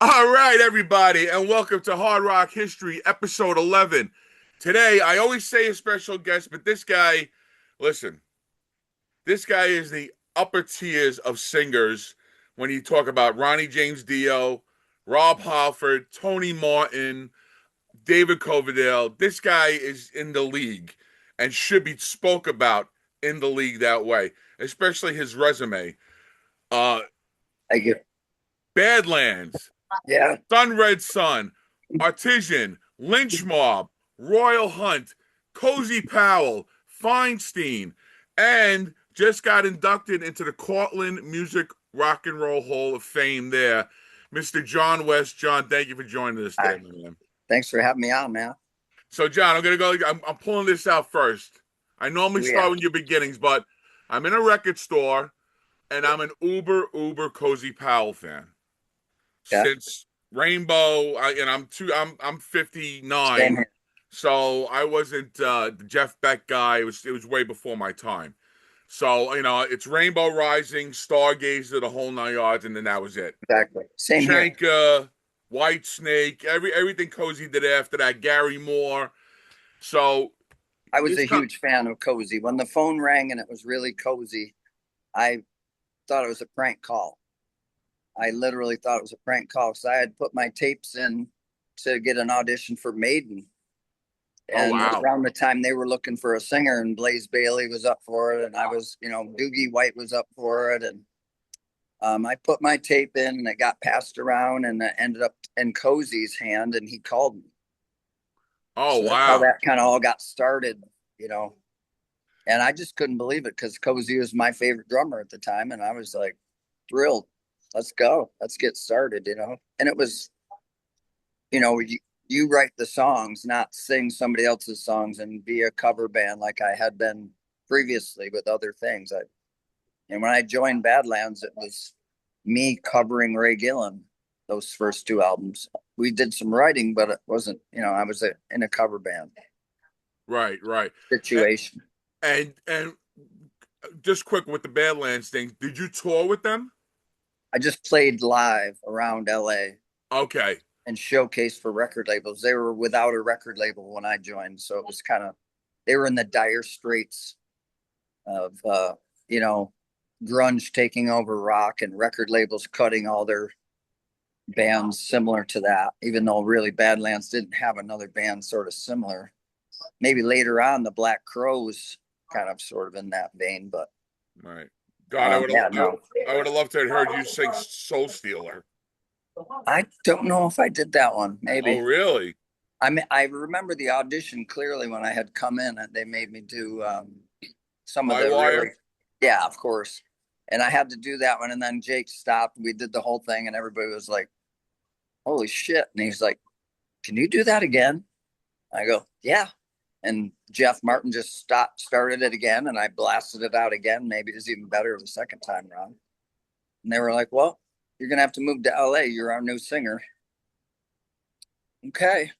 All right, everybody, and welcome to Hard Rock History, episode 11. Today, I always say a special guest, but this guy, listen, this guy is the upper tiers of singers when you talk about Ronnie James Dio, Rob Halford, Tony Martin, David Coverdale. This guy is in the league and should be spoke about in the league that way, especially his resume. Uh, Thank you. Badlands, Yeah. Sun Red Sun, Artension, Lynch Mob, Royal Hunt, Cozy Powell, Feinstein, and just got inducted into the Cortland Music Rock and Roll Hall of Fame there. Mr. John West. John, thank you for joining us today, Hi. man. Thanks for having me on, man. So, John, I'm going to go. I'm pulling this out first. I normally Yeah. start with your beginnings, but I'm in a record store and I'm an uber Cozy Powell fan Yeah. since Rainbow, and I'm Same 59, here. so I wasn't the Jeff Beck guy. It was way before my time. So it's Rainbow Rising, Stargazer, the whole nine yards, and then that was it. Exactly. Same here. Shanka, White Snake, everything Cozy did after that. Gary Moore. So I was this a com- huge fan of Cozy. When the phone rang and it was really Cozy, I thought it was a prank call. I literally thought it was a prank call. So I had put my tapes in to get an audition for Maiden. Oh And it was wow. around the time they were looking for a singer, and Blaze Bailey was up for it. And I was, Doogie White was up for it. And I put my tape in and it got passed around and it ended up in Cozy's hand and he called me. Oh So that's how wow. that kind of all got started, you know. And I just couldn't believe it because Cozy was my favorite drummer at the time. And I was like, thrilled. Let's go. Let's get started. And it was, you write the songs, not sing somebody else's songs and be a cover band like I had been previously with other things. And when I joined Badlands, it was me covering Ray Gillen, those first two albums. We did some writing, but it wasn't, I was in a cover band Right. And situation. and just quick with the Badlands thing. Did you tour with them? I just played live around LA Okay. and showcased for record labels. They were without a record label when I joined. So it was they were in the dire straits of, you know, grunge taking over rock and record labels cutting all their bands similar to that, even though really Badlands didn't have another band sort of similar. Maybe later on, the Black Crows kind of sort of in that vein, but Right. God, yeah, no, I would have loved to have heard you sing Soul Stealer. I don't know if I did that one. Oh, Maybe. really? I remember the audition clearly when I had come in and they made me do some of My the really, Wire? yeah, of course. And I had to do that one. And then Jake stopped. We did the whole thing and everybody was like, holy shit. And he's like, can you do that again? I go, yeah. And Jeff Martin just started it again. And I blasted it out again. Maybe it was even better the second time around. And they were like, well, you're going to have to move to LA. You're our new singer. Okay.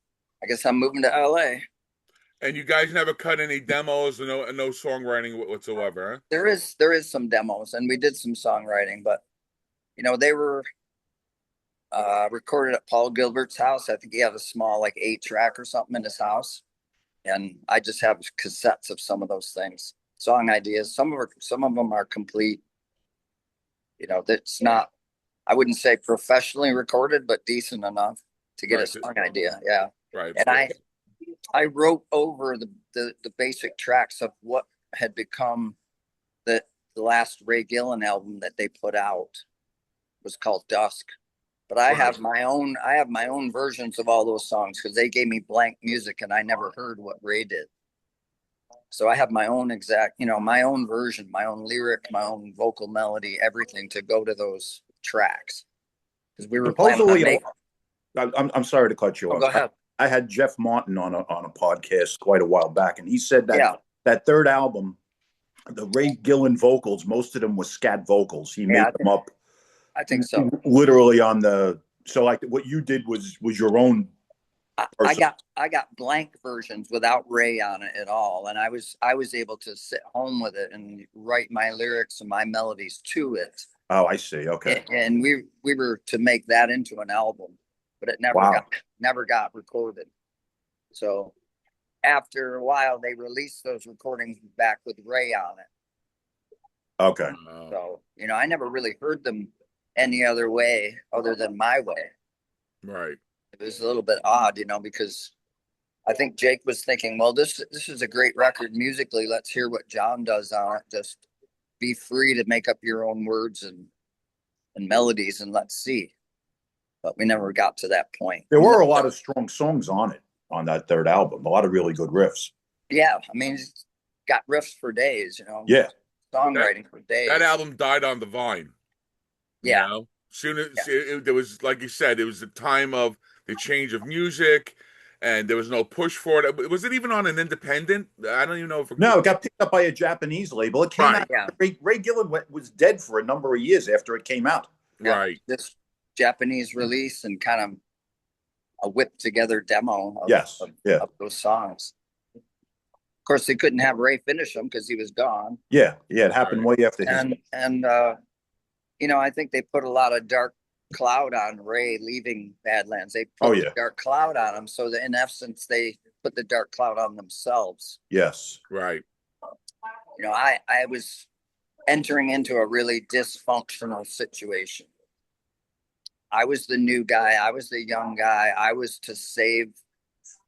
I guess I'm moving to LA. And you guys never cut any demos and no songwriting whatsoever, huh? There is some demos and we did some songwriting, but they were recorded at Paul Gilbert's house. I think he had a small like 8-track or something in his house, and I just have cassettes of some of those things, song ideas. Some of them are complete. That's not. I wouldn't say professionally recorded, but decent enough to get a Right. song idea. Yeah, Right. and I wrote over the basic tracks of what had become the last Ray Gillen album that they put out was called Dusk. But Right. I have my own versions of all those songs because they gave me blank music and I never heard what Ray did. So I have my own my own version, my own lyric, my own vocal melody, everything to go to those tracks. Because we were planning on Supposedly, making. I'm sorry to cut you Oh, off. go ahead. I had Jeff Martin on a podcast quite a while back, and he said that Yeah, that third album, the Ray Gillen vocals, most of them were scat vocals. He made yeah, them up I think so. literally on the. So like what you did was your own I person. got blank versions without Ray on it at all, and I was able to sit home with it and write my lyrics and my melodies to it. Oh, I see. Okay. And we were to make that into an album, but it Wow. never got recorded. So after a while, they released those recordings back with Ray on it. Okay. So, I never really heard them any other way other than my way. Right. It was a little bit odd, because I think Jake was thinking, well, this is a great record musically. Let's hear what John does on it. Just be free to make up your own words and melodies, and let's see. But we never got to that point. There were a lot of strong songs on it, on that third album. A lot of really good riffs. Yeah, I mean, it's got riffs for days, Yeah. songwriting for days. That album died on the vine. Yeah. Soon as there was, like you said, it was the time of the change of music, and there was no push for it. Was it even on an independent? I don't even know if No, it got picked up by a Japanese label. It came out. Yeah. Ray Gillen was dead for a number of years after it came out. Right. This Japanese release and kind of a whipped together demo of those songs. Of course, they couldn't have Ray finish them because he was gone. Yeah, it happened way after his. And I think they put a lot of dark cloud on Ray leaving Badlands. They put a dark cloud on him, so that in essence they put the dark cloud on themselves. Yes. Right. I was entering into a really dysfunctional situation. I was the new guy. I was the young guy. I was to save,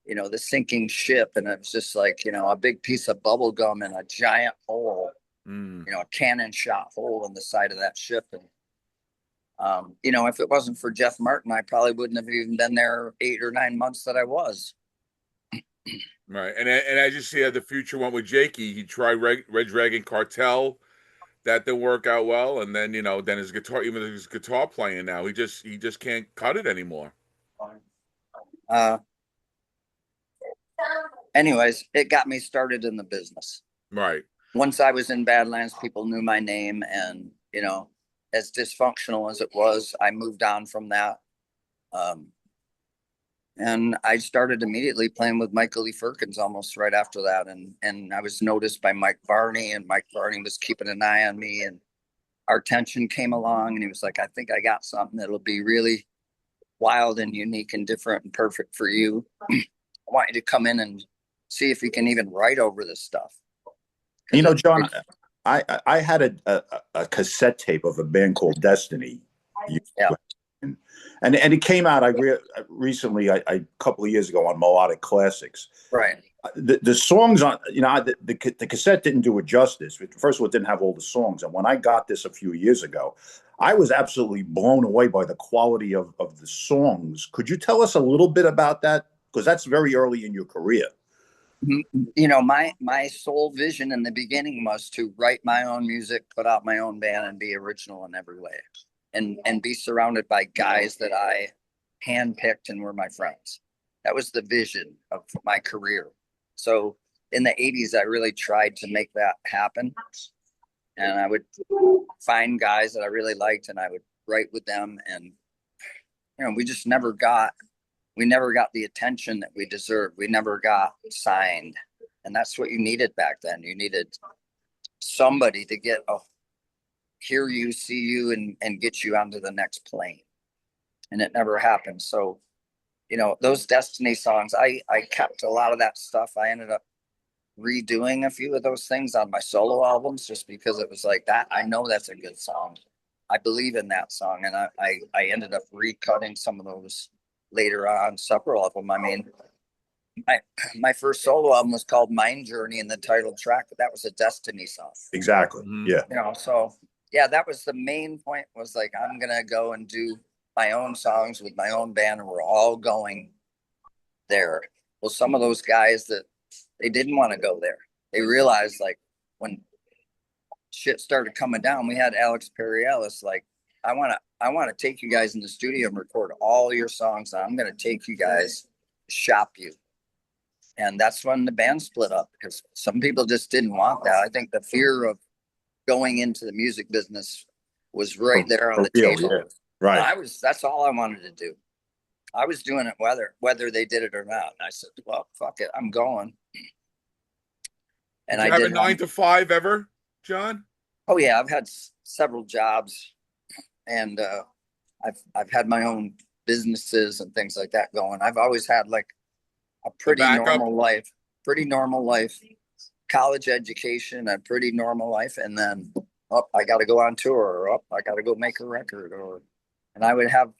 the sinking ship. And it was just like, a big piece of bubble gum in a giant hole, a cannon shot hole in the side of that ship. And, if it wasn't for Jeff Martin, I probably wouldn't have even been there 8 or 9 months that I was. Right. And as you see, the future went with Jakey. He tried Red Dragon Cartel. That didn't work out well, and then then his guitar playing now, he just can't cut it anymore. Anyways, it got me started in the business. Right. Once I was in Badlands, people knew my name, and as dysfunctional as it was, I moved on from that. And I started immediately playing with Michael Lee Firkins almost right after that. And I was noticed by Mike Varney, and Mike Varney was keeping an eye on me. And Artension came along, and he was like, I think I got something that'll be really wild and unique and different and perfect for you. I want you to come in and see if you can even write over this stuff. John, I had a cassette tape of a band called Destiny. Yeah. And it came out recently, a couple of years ago on Melodic Classics. Right. The songs on, the cassette didn't do it justice. First of all, it didn't have all the songs. And when I got this a few years ago, I was absolutely blown away by the quality of the songs. Could you tell us a little bit about that? Because that's very early in your career. My sole vision in the beginning was to write my own music, put out my own band, and be original in every way. And be surrounded by guys that I handpicked and were my friends. That was the vision of my career. So in the 80s, I really tried to make that happen. And I would find guys that I really liked, and I would write with them. And, we just never got the attention that we deserved. We never got signed. And that's what you needed back then. You needed somebody to hear you, see you, and get you onto the next plane. And it never happened. So, those Destiny songs, I kept a lot of that stuff. I ended up redoing a few of those things on my solo albums just because it was like that. I know that's a good song. I believe in that song. And I ended up recutting some of those later on, several of them. I mean, my first solo album was called Mind Journey, and the title track, that was a Destiny song. Exactly. Yeah. So yeah, that was the main point, was like, I'm going to go and do my own songs with my own band, and we're all going there. Well, some of those guys that they didn't want to go there, they realized, like, when shit started coming down, we had Alex Perielis, like, I want to take you guys in the studio and record all your songs. I'm going to take you guys, shop you. And that's when the band split up, because some people just didn't want that. I think the fear of going into the music business was right there on the table. Yeah. Right. That's all I wanted to do. I was doing it whether they did it or not. And I said, well, fuck it, I'm going. And did you have a 9 to 5 ever, John? Oh yeah, I've had several jobs. and I've had my own businesses and things like that going. I've always had like a pretty normal life, college education, a pretty normal life, and then I got to go on tour, or I got to go make a record, and I would have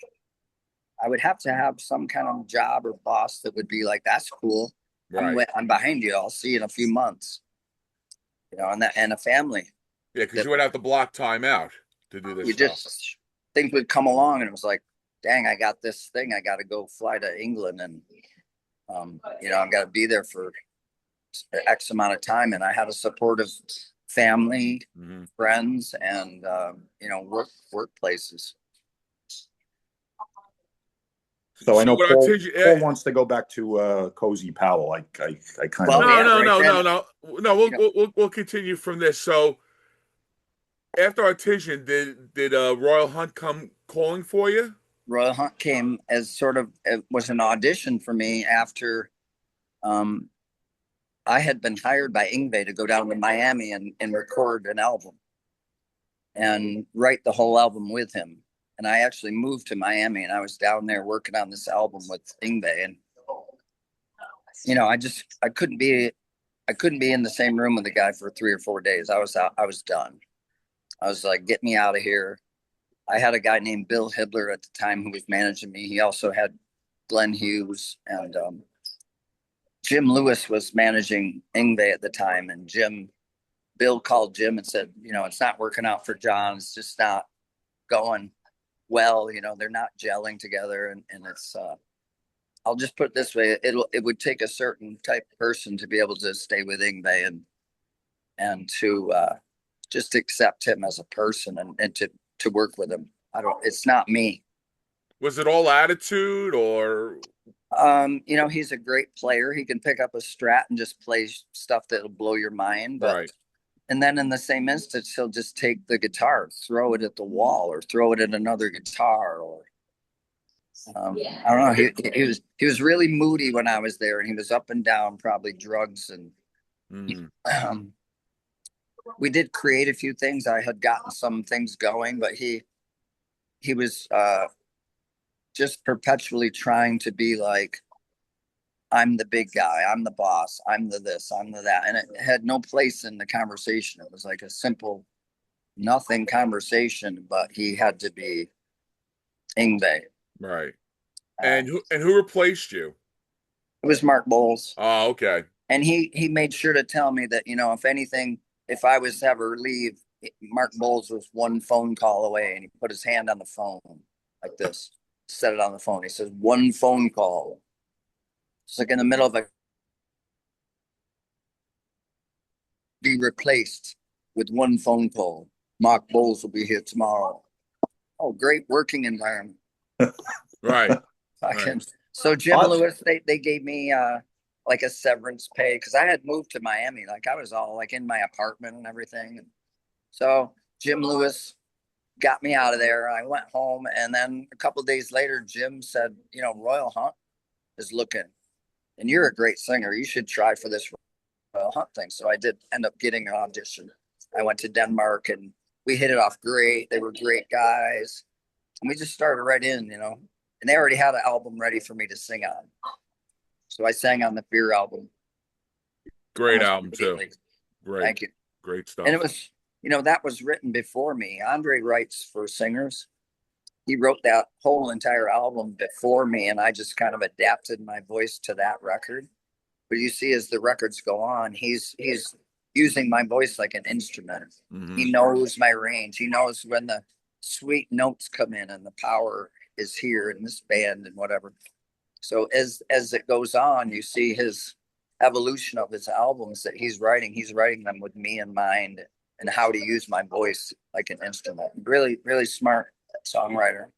to have some kind of job or boss that would be like, that's cool. Right. I'm behind you. I'll see you in a few months, and a family. Yeah, because you would have to block time out to do this stuff. Things would come along, and it was like, dang, I got this thing. I got to go fly to England, and I've got to be there for X amount of time. And I had a supportive family, friends, and workplaces. So I know Paul wants to go back to Cozy Powell. I kind of no. We'll continue from this. So after Artension, did Royal Hunt come calling for you? Royal Hunt came as sort of, it was an audition for me after I had been hired by Yngwie to go down to Miami and record an album and write the whole album with him. And I actually moved to Miami, and I was down there working on this album with Yngwie. And I couldn't be in the same room with the guy for 3 or 4 days. I was done. I was like, get me out of here. I had a guy named Bill Hibbler at the time who was managing me. He also had Glenn Hughes, and Jim Lewis was managing Yngwie at the time. And Bill called Jim and said, it's not working out for John. It's just not going well. They're not gelling together. And it's, I'll just put it this way. It would take a certain type of person to be able to stay with Yngwie and to just accept him as a person and to work with him. It's not me. Was it all attitude, or? He's a great player. He can pick up a Strat and just play stuff that'll blow your mind. But, right. And then in the same instance, he'll just take the guitar, throw it at the wall, or throw it at another guitar, or I don't know. He was really moody when I was there, and he was up and down, probably drugs, and we did create a few things. I had gotten some things going, but he was just perpetually trying to be like, I'm the big guy, I'm the boss, I'm the this, I'm the that. And it had no place in the conversation. It was like a simple nothing conversation, but he had to be Yngwie. Right. And who replaced you? It was Mark Bowles. Oh, okay. And he made sure to tell me that, if anything, if I was to ever leave, Mark Bowles was one phone call away, and he put his hand on the phone like this, set it on the phone. He says, one phone call. It's like in the middle of be replaced with one phone call. Mark Bowles will be here tomorrow. Oh, great working environment. Right. So Jim Lewis, they gave me like a severance pay, because I had moved to Miami. Like I was all like in my apartment and everything. And so Jim Lewis got me out of there. I went home, and then a couple of days later, Jim said, Royal Hunt is looking, and you're a great singer. You should try for this Royal Hunt thing. So I did end up getting an audition. I went to Denmark, and we hit it off great. They were great guys. And we just started right in, and they already had an album ready for me to sing on. So I sang on the Fear album. Great album too. Great. Thank you. Great stuff. And it was, that was written before me. Andre writes for singers. He wrote that whole entire album before me, and I just kind of adapted my voice to that record. But you see, as the records go on, he's using my voice like an instrument. Mm-hmm. He knows my range. He knows when the sweet notes come in and the power is here in this band and whatever. So as it goes on, you see his evolution of his albums that he's writing. He's writing them with me in mind, and how to use my voice like an instrument. Really, really smart songwriter.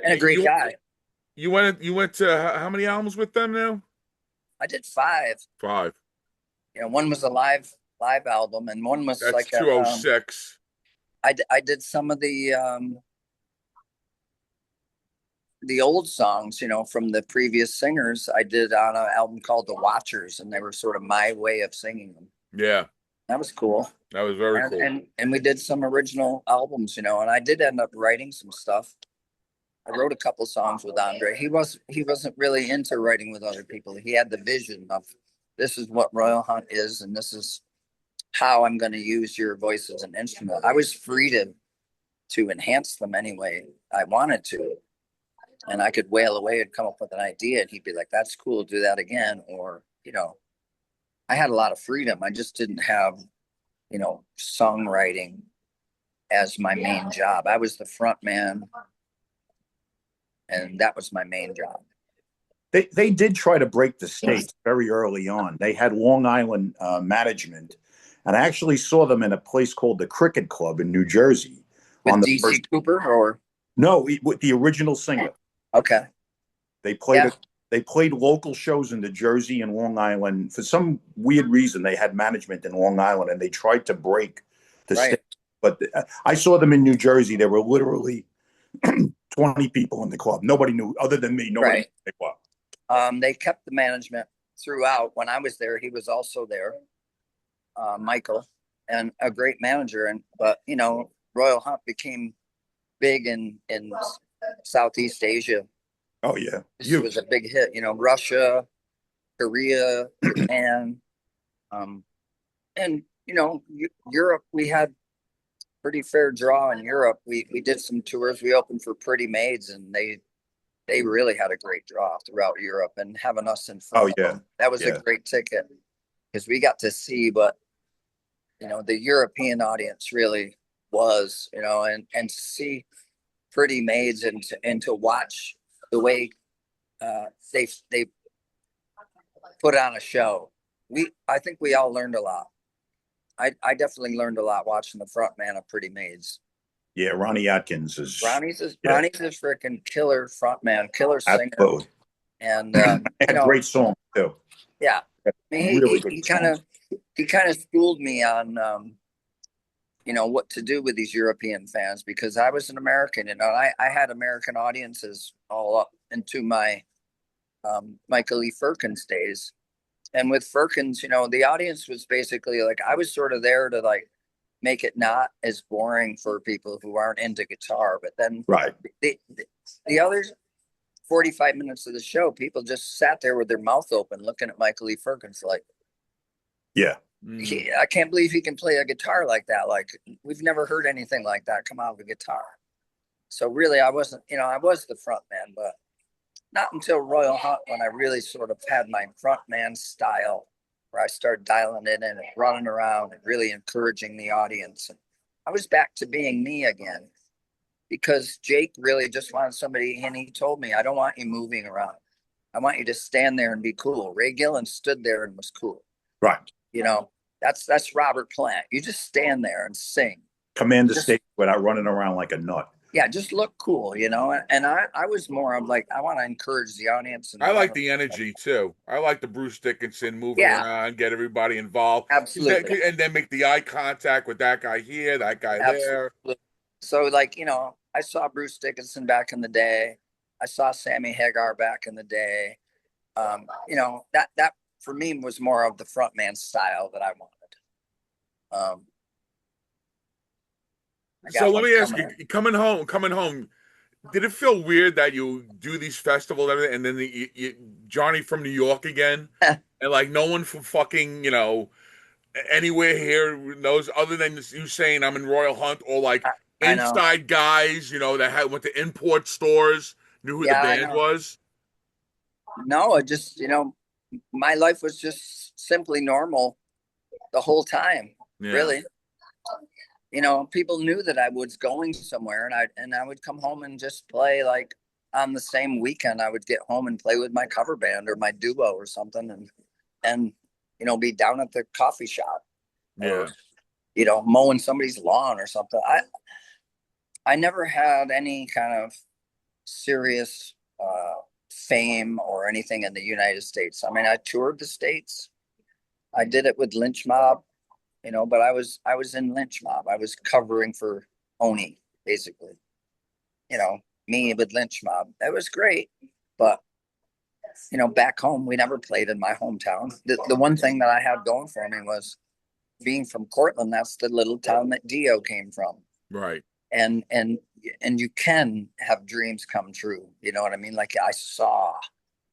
And a great guy. You went to how many albums with them now? I did 5. 5. One was a live album, and one was that's like 206. I did some of the old songs, from the previous singers. I did on an album called The Watchers, and they were sort of my way of singing them. Yeah. That was cool. That was very And, cool. and we did some original albums, and I did end up writing some stuff. I wrote a couple songs with Andre. He wasn't really into writing with other people. He had the vision of, this is what Royal Hunt is, and this is how I'm going to use your voice as an instrument. I was free to enhance them any way I wanted to. And I could wail away and come up with an idea, and he'd be like, that's cool, do that again. Or, I had a lot of freedom. I just didn't have, songwriting as my main job. I was the front man, and that was my main job. They did try to break the states very early on. They had Long Island management, and I actually saw them in a place called the Cricket Club in New Jersey. With DC Cooper, or no, with the original singer. Okay. They played local shows in New Jersey and Long Island. For some weird reason, they had management in Long Island, and they tried to break the state. But I saw them in New Jersey. There were literally 20 people in the club. Nobody knew, other than me. Nobody knew who they were. They kept the management throughout. When I was there, he was also there, Michael, and a great manager. But Royal Hunt became big in Southeast Asia. Oh yeah, it was a big hit. Russia, Korea, Japan, and Europe. We had pretty fair draw in Europe. We did some tours. We opened for Pretty Maids, and they really had a great draw throughout Europe. And having us in front of them, that was a great ticket, because we got to see what the European audience really was. And see Pretty Maids, and to watch the way they put on a show. I think we all learned a lot. I definitely learned a lot watching the front man of Pretty Maids. Yeah, Ronnie Atkins is Ronnie's a freaking killer front man, killer singer. Absolutely. And great song too. Yeah. I mean, really he kind of schooled me on what to do with these European fans, because I was an American, I had American audiences all up into my Michael Lee Firkins days. And with Firkins, the audience was basically like, I was sort of there to like make it not as boring for people who aren't into guitar. But then the other 45 minutes of the show, people just sat there with their mouth open looking at Michael Lee Firkins like, I can't believe he can play a guitar like that. Like, we've never heard anything like that come out of a guitar. So really, I wasn't, I was the front man, but not until Royal Hunt, when I really sort of had my front man style, where I started dialing it in and running around and really encouraging the audience. And I was back to being me again, because Jake really just wanted somebody, and he told me, I don't want you moving around. I want you to stand there and be cool. Ray Gillen stood there and was cool. Right. That's Robert Plant. You just stand there and sing. Command the stage without running around like a nut. Yeah, just look cool, And I was more of like, I want to encourage the audience. And I like the energy too. I like the Bruce Dickinson moving around, get everybody involved. Absolutely. And then make the eye contact with that guy here, that guy there. So like, I saw Bruce Dickinson back in the day. I saw Sammy Hagar back in the day. That for me was more of the frontman style that I wanted. So let me ask you, coming home, did it feel weird that you do these festivals and then Johnny from New York again, and like no one from fucking anywhere here knows, other than you saying I'm in Royal Hunt, or like inside guys that went to import stores knew who the band was? No, it just my life was just simply normal the whole time. Really. People knew that I was going somewhere, and I would come home and just play. Like on the same weekend, I would get home and play with my cover band or my duo or something, and be down at the coffee shop, or mowing somebody's lawn or something. I never had any kind of serious fame or anything in the United States. I mean, I toured the States. I did it with Lynch Mob. But I was in Lynch Mob. I was covering for Oni, basically. Me with Lynch Mob. It was great. But, back home, we never played in my hometown. The one thing that I had going for me was being from Cortland, that's the little town that Dio came from. Right. And you can have dreams come true. You know what I mean? Like I saw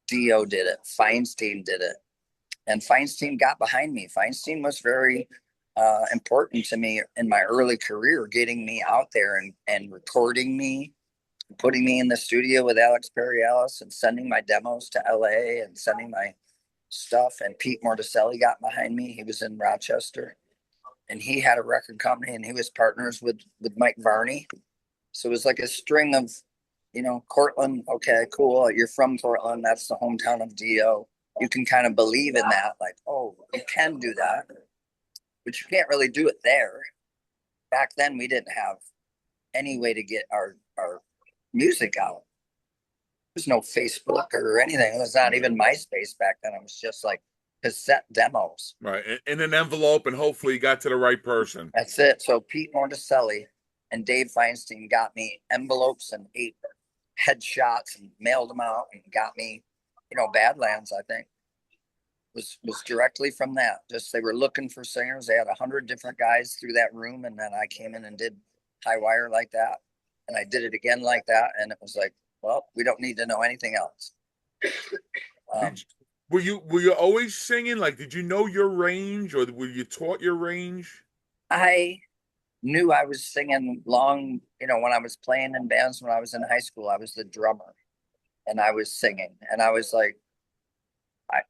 Dio did it, Feinstein did it, and Feinstein got behind me. Feinstein was very important to me in my early career, getting me out there and recording me, putting me in the studio with Alex Perry-Ellis and sending my demos to LA and sending my stuff. And Pete Morticelli got behind me. He was in Rochester and he had a record company and he was partners with Mike Varney. So it was like a string of, you know, Cortland. Okay, cool. You're from Cortland. That's the hometown of Dio. You can kind of believe in that. Like, oh, you can do that, but you can't really do it there. Back then, we didn't have any way to get our music out. There's no Facebook or anything. It was not even MySpace back then. It was just like cassette demos. Right. In an envelope, and hopefully you got to the right person. That's it. So Pete Morticelli and Dave Feinstein got me envelopes and 8 headshots and mailed them out and got me, you know, Badlands, I think. Was directly from that. Just they were looking for singers. They had 100 different guys through that room, and then I came in and did High Wire like that. And I did it again like that. And it was like, well, we don't need to know anything else. Were you always singing? Like, did you know your range, or were you taught your range? I knew I was singing long, you know, when I was playing in bands when I was in high school. I was the drummer and I was singing. And I was like, I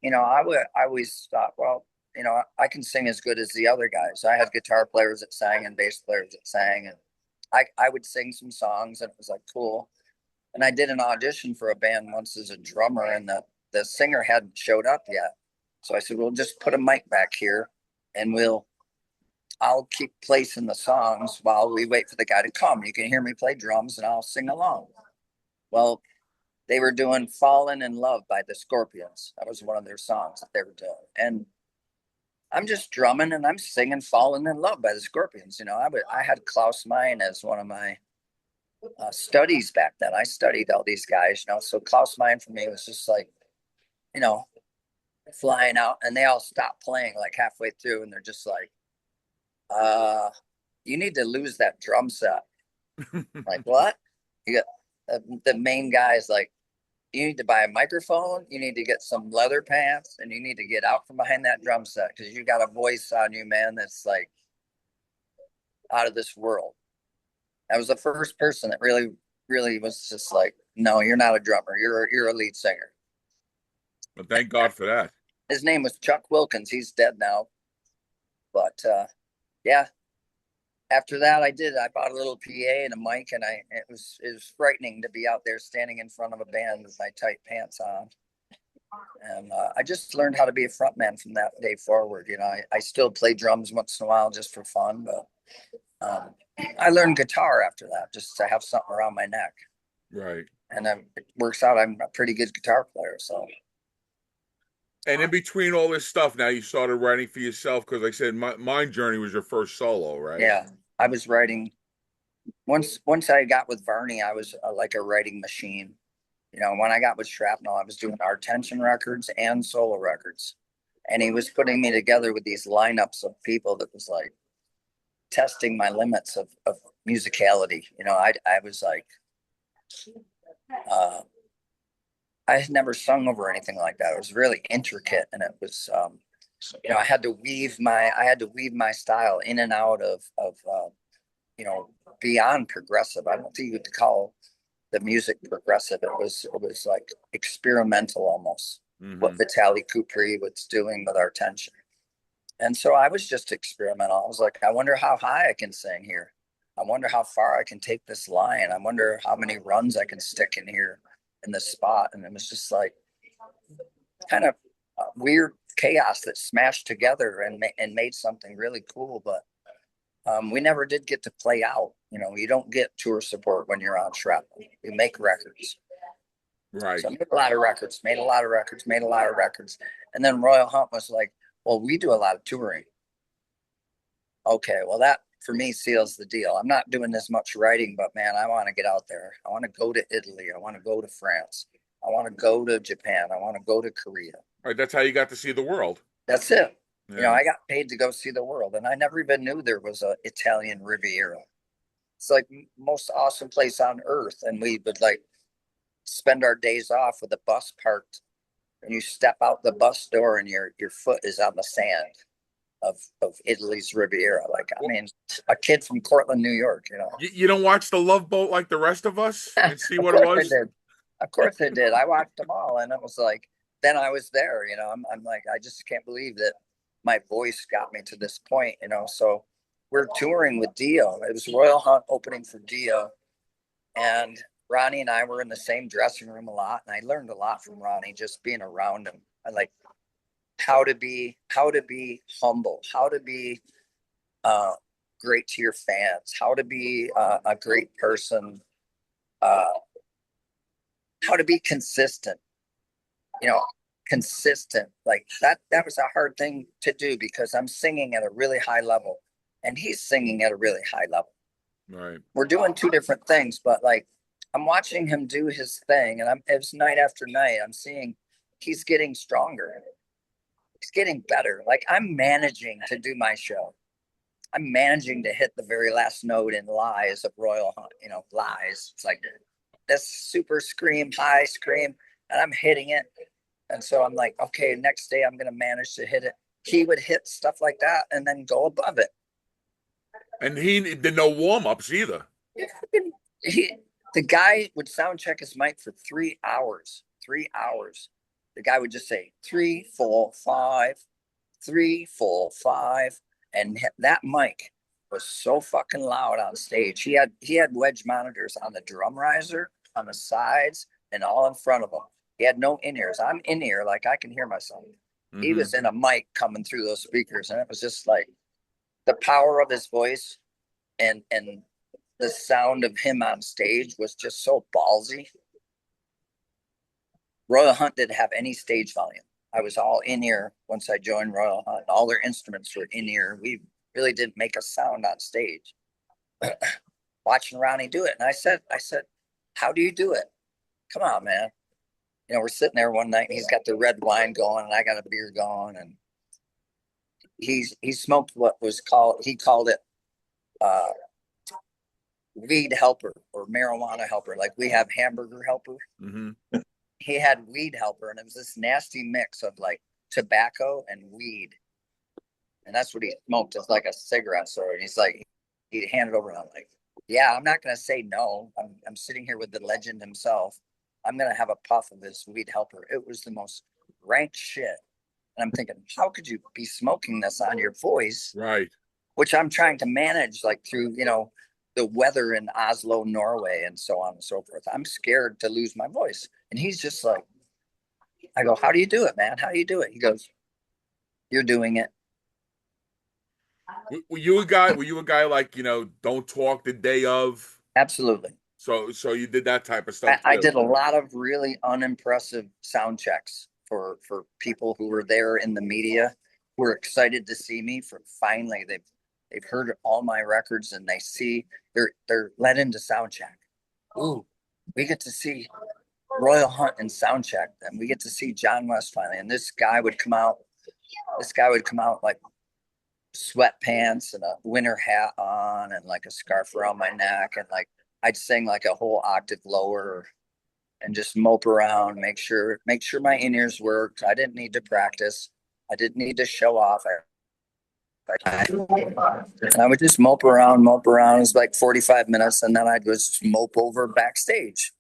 always thought, well, you know, I can sing as good as the other guys. I had guitar players that sang and bass players that sang. And I would sing some songs and it was like, cool. And I did an audition for a band once as a drummer and the singer hadn't showed up yet. So I said, well, just put a mic back here and I'll keep placing the songs while we wait for the guy to come. You can hear me play drums and I'll sing along. Well, they were doing Fallen in Love by the Scorpions. That was one of their songs that they were doing. And I'm just drumming and I'm singing Fallen in Love by the Scorpions. You know, I had Klaus Meine as one of my studies back then. I studied all these guys, you know. So Klaus Meine for me was just like, you know, flying out, and they all stopped playing like halfway through, and they're just like, you need to lose that drum set. Like, what? You got the main guys like, you need to buy a microphone, you need to get some leather pants, and you need to get out from behind that drum set because you got a voice on you, man, that's like out of this world. I was the first person that really, really was just like, no, you're not a drummer. You're a lead singer. Well, thank God for that. His name was Chuck Wilkins. He's dead now. But yeah, after that, I bought a little PA and a mic, and it was frightening to be out there standing in front of a band with my tight pants on. And I just learned how to be a front man from that day forward. You know, I still play drums once in a while just for fun, but I learned guitar after that just to have something around my neck. Right. And it works out. I'm a pretty good guitar player, so. And in between all this stuff, now you started writing for yourself because, like I said, my journey was your first solo, right? Yeah, I was writing. Once I got with Varney, I was like a writing machine. You know, when I got with Shrapnel, I was doing Artension records and solo records, and he was putting me together with these lineups of people that was like testing my limits of musicality. You know, I was like, I had never sung over anything like that. It was really intricate, and it was, you know, I had to weave my style in and out of you know, beyond progressive. I don't think you could call the music progressive. It was like experimental almost. Mm-hmm. What Vitaly Kupri was doing with Artension. And so I was just experimental. I was like, I wonder how high I can sing here. I wonder how far I can take this line. I wonder how many runs I can stick in here in this spot. And it was just like kind of weird chaos that smashed together and made something really cool. But we never did get to play out. You know, you don't get tour support when you're on Shrapnel. You make records. Right. So I made a lot of records. And then Royal Hunt was like, well, we do a lot of touring. Okay, well, that for me seals the deal. I'm not doing as much writing, but man, I want to get out there. I want to go to Italy. I want to go to France. I want to go to Japan. I want to go to Korea. Right. That's how you got to see the world. That's it. You know, I got paid to go see the world, and I never even knew there was a Italian Riviera. It's like most awesome place on earth, and we would like spend our days off with the bus parked, and you step out the bus door, and your foot is on the sand of Italy's Riviera. Like, I mean, a kid from Cortland, New York. You know, You don't watch the Love Boat like the rest of us and see of what it course I was? did. Of course I did. I watched them all, and it was like, then I was there. You know, I'm like, I just can't believe that my voice got me to this point. You know, so we're touring with Dio. It was Royal Hunt opening for Dio, and Ronnie and I were in the same dressing room a lot, and I learned a lot from Ronnie just being around him. I like how to be humble, how to be great to your fans, how to be a great person, how to be consistent. You know, consistent like that was a hard thing to do because I'm singing at a really high level and he's singing at a really high level. Right. We're doing two different things, but like I'm watching him do his thing, and it was night after night. I'm seeing he's getting stronger, he's getting better. Like, I'm managing to do my show, I'm managing to hit the very last note in Lies of Royal Hunt. You know, Lies, it's like this super scream, high scream, and I'm hitting it. And so I'm like, okay, next day I'm going to manage to hit it. He would hit stuff like that and then go above it. And he did no warm-ups either. The guy would sound check his mic for 3 hours. 3 hours. The guy would just say 3, 4, 5, 3, 4, 5. And that mic was so fucking loud on stage. He had wedge monitors on the drum riser, on the sides, and all in front of him. He had no in-ears. I'm in-ear, like I can hear myself. Mm-hmm. He was in a mic coming through those speakers, and it was just like the power of his voice and the sound of him on stage was just so ballsy. Royal Hunt didn't have any stage volume. I was all in-ear once I joined Royal Hunt. All their instruments were in-ear. We really didn't make a sound on stage. Watching Ronnie do it, and I said, how do you do it? Come on, man. You know, we're sitting there one night and he's got the red wine going and I got a beer going, and he smoked what was called, he called it weed helper or marijuana helper. Like we have hamburger helper. Mm-hmm. He had weed helper, and it was this nasty mix of like tobacco and weed. And that's what he smoked. It's like a cigarette sort. And he's like, he handed over, and I'm like, yeah, I'm not going to say no. I'm sitting here with the legend himself. I'm going to have a puff of this weed helper. It was the most rank shit. And I'm thinking, how could you be smoking this on your voice? Right. Which I'm trying to manage, like through, you know, the weather in Oslo, Norway, and so on and so forth. I'm scared to lose my voice. And he's just like, I go, how do you do it, man? How do you do it? He goes, you're doing it. Were you a guy like, you know, don't talk the day of? Absolutely. So you did that type of stuff. I did a lot of really unimpressive sound checks for people who were there in the media, who were excited to see me. For finally, they've heard all my records, and they see they're let into sound check. Ooh, we get to see Royal Hunt in sound check, and we get to see John West finally. And this guy would come out like sweatpants and a winter hat on and like a scarf around my neck, and like I'd sing like a whole octave lower and just mope around, make sure my in-ears worked. I didn't need to practice. I didn't need to show off. And I would just mope around. It was like 45 minutes, and then I'd just mope over backstage.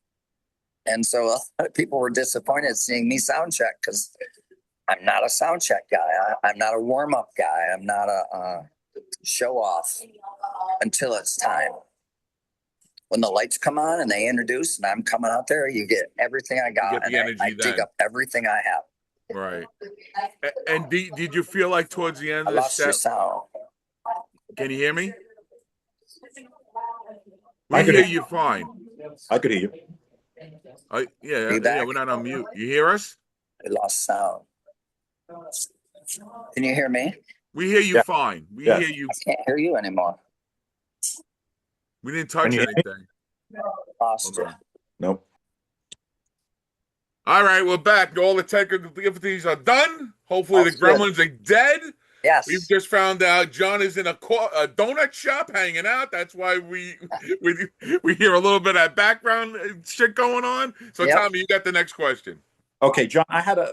And so a lot of people were disappointed seeing me sound check, because I'm not a sound check guy. I'm not a warm-up guy. I'm not a show off until it's time. When the lights come on and they introduce and I'm coming out there, you get everything I got. And I dig up everything I have. Right. And did you feel like towards the end of the set? Your sound. Can you hear me? I hear you fine. I could hear you. Yeah, we're not on mute. You hear us? I lost sound. Can you hear me? We hear you fine. We hear you. I can't hear you anymore. We didn't touch anything. Lost it. Nope. All right, we're back. All the technical difficulties are done. Hopefully the gremlins are dead. We've Yes. just found out John is in a donut shop hanging out. That's why we we hear a little bit of that background shit going on. So, Yep. Tommy, you got the next question. Okay, John, I had a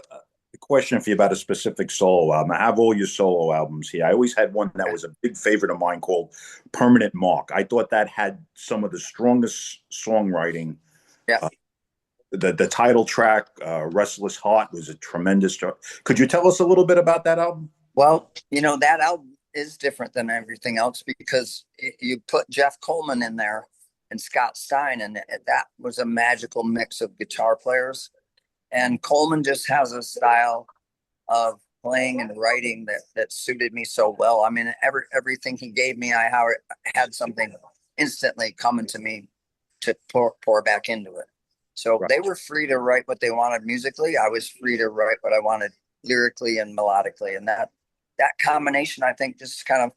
question for you about a specific solo album. I have all your solo albums here. I always had one that was a big favorite of mine called Permanent Mark. I thought that had some of the strongest songwriting. Yeah. The title track, Restless Heart, was a tremendous. Could you tell us a little bit about that album? Well, that album is different than everything else because you put Jeff Coleman in there and Scott Stein, and that was a magical mix of guitar players. And Coleman just has a style of playing and writing that suited me so well. I mean, everything he gave me, I had something instantly coming to me to pour back into it. So Right. they were free to write what they wanted musically. I was free to write what I wanted lyrically and melodically, and that combination, I think, just kind of,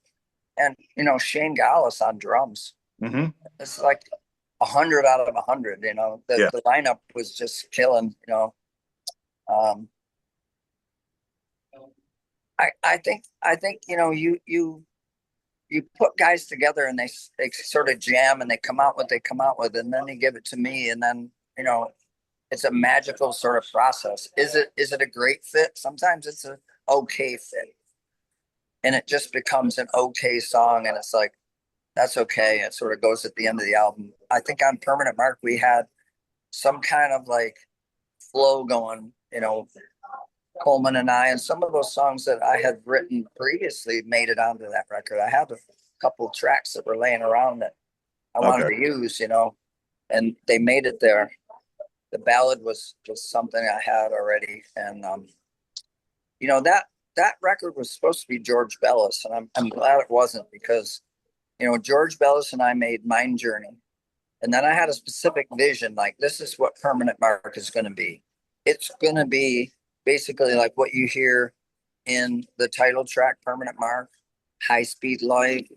and Shane Gallus on drums. Mm-hmm. It's like 100 out of 100. Yeah. The lineup was just killing. Um, I think you put guys together and they sort of jam and they come out what they come out with, and then they give it to me, and then it's a magical sort of process. Is it a great fit? Sometimes it's an okay fit, and it just becomes an okay song, and it's like, that's okay. It sort of goes at the end of the album. I think on Permanent Mark we had some kind of like flow going, Coleman and I, and some of those songs that I had written previously made it onto that record. I had a couple of tracks that were laying around that I wanted to use, and they made it there. The ballad was just something I had already, and that record was supposed to be George Bellis, and I'm glad it wasn't, because George Bellis and I made Mind Journey, and then I had a specific vision, like, this is what Permanent Mark is going to be. It's going to be basically like what you hear in the title track, Permanent Mark, High Speed Light,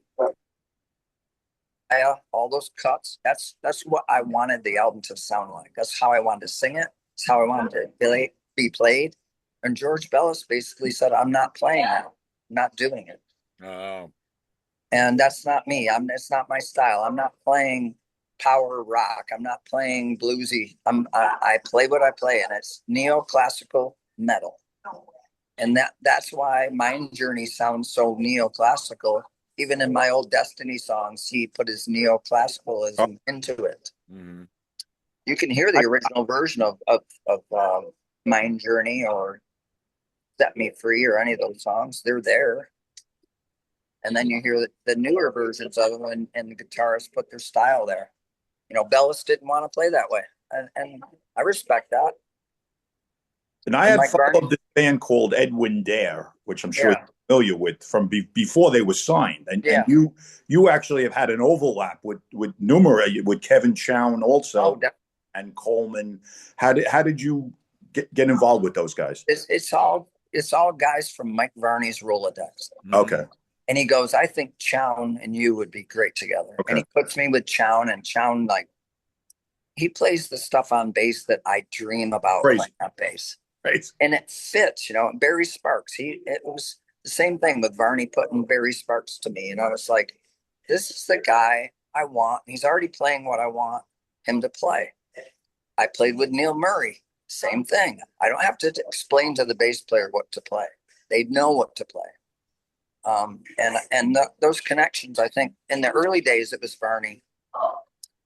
all those cuts. That's what I wanted the album to sound like. That's how I wanted to sing it. It's how I wanted to be played. And George Bellis basically said, I'm not playing that. I'm not doing it. Oh. And that's not me. It's not my style. I'm not playing power rock. I'm not playing bluesy. I play what I play, and it's neoclassical metal. And that's why Mind Journey sounds so neoclassical. Even in my old Destiny songs, he put his neoclassicalism into it. Mm-hmm. You can hear the original version of Mind Journey or Set Me Free or any of those songs. They're there. And then you hear the newer versions of them, and the guitarists put their style there. Bellis didn't want to play that way, and I respect that. And I had followed this band called Edwin Dare, which I'm sure you're familiar with from before they were signed. And you actually have had an overlap with Numera, with Kevin Chown also, and Coleman. How did you get involved with those guys? It's all guys from Mike Varney's Rolodex. Okay. And he goes, I think Chown and you would be great together. Okay. And he puts me with Chown, and Chown, like, he plays the stuff on bass that I dream about playing on bass. Right. And it fits, Barry Sparks. It was the same thing with Varney putting Barry Sparks to me. And I was like, this is the guy I want. He's already playing what I want him to play. I played with Neil Murray. Same thing. I don't have to explain to the bass player what to play. They know what to play. Those connections, I think in the early days, it was Varney.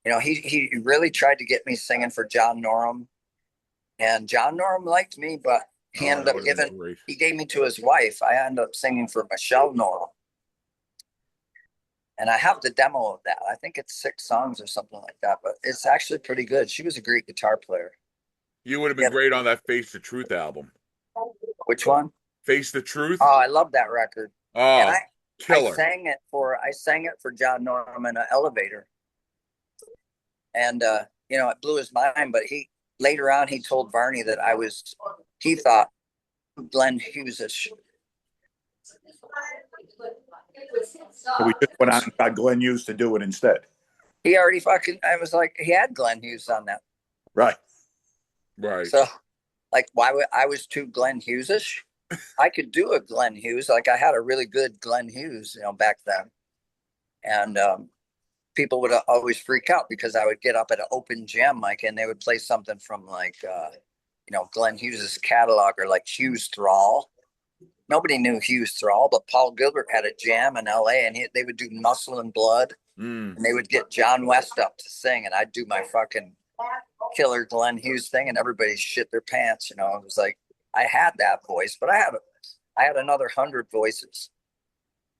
He really tried to get me singing for John Norum, and John Norum liked me, but he ended up he gave me to his wife. I ended up singing for Michelle Norum, and I have the demo of that. I think it's 6 songs or something like that, but it's actually pretty good. She was a great guitar player. You would have been great on that Face the Truth album. Which one? Face the Truth. Oh, I love that record. Oh, and killer! I sang it for John Norum in an elevator, and it blew his mind. But later on he told Varney that he thought Glenn Hughes-ish. So we just went out and got Glenn Hughes to do it instead. He already I was like, he had Glenn Hughes on that. Right. Right. So, like, why would I was too Glenn Hughes-ish? I could do a Glenn Hughes. Like I had a really good Glenn Hughes, back then. And people would always freak out because I would get up at an open jam mic and they would play something from like, Glenn Hughes's catalog or like Hughes Thrall. Nobody knew Hughes Thrall, but Paul Gilbert had a jam in LA and they would do Muscle and Blood and they would get John West up to sing and I'd do my fucking killer Glenn Hughes thing and everybody shit their pants. It was like, I had that voice, but I had another 100 voices.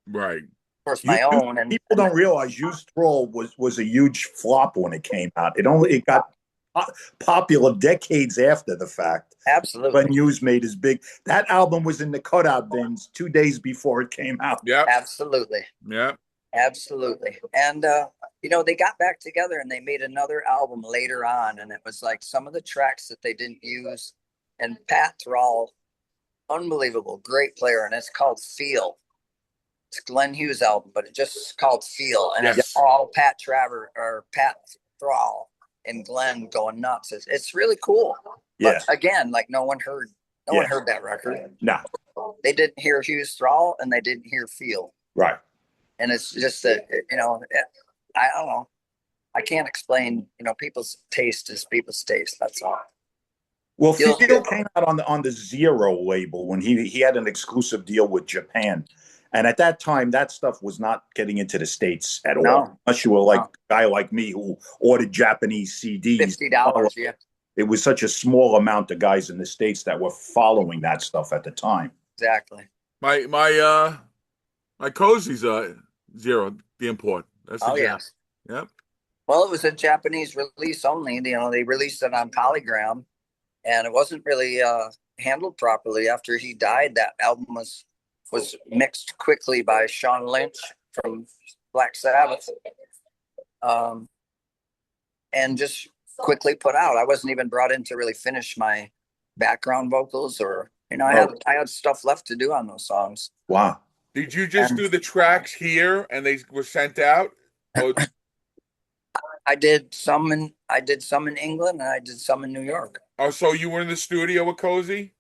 Right. Of course, my own. And people don't realize Used Thrall was a huge flop when it came out. It got popular decades after the fact. Absolutely. When Hughes made his big, that album was in the cutout bins 2 days before it came out. Yeah. Absolutely. Yeah. Absolutely. And, they got back together and they made another album later on. And it was like some of the tracks that they didn't use. And Pat Thrall, unbelievable, great player. And it's called Feel. It's Glenn Hughes album, but it just is called Feel. And it's all Pat Thrall and Glenn going nuts. It's really cool. Yeah. But again, like no one heard that record. No. They didn't hear Hughes Thrall and they didn't hear Feel. Right. And it's just that, I don't know. I can't explain, people's taste is people's taste. That's all. Well, Feel came out on the Zero label when he had an exclusive deal with Japan. And at that time, that stuff was not getting into the States at all. Unless you were like a guy like me who ordered Japanese CDs. $50, yeah. It was such a small amount of guys in the States that were following that stuff at the time. Exactly. My Cozy's Zero, the import. That's the jam. Yes. Yep. Well, it was a Japanese release only. They released it on Polygram, and it wasn't really handled properly. After he died, that album was mixed quickly by Sean Lynch from Black Sabbath, and just quickly put out. I wasn't even brought in to really finish my background vocals, or I had stuff left to do on those songs. Wow. Did you just do the tracks here and they were sent out? I did some in England and I did some in New York. Oh, so you were in the studio with Cozy?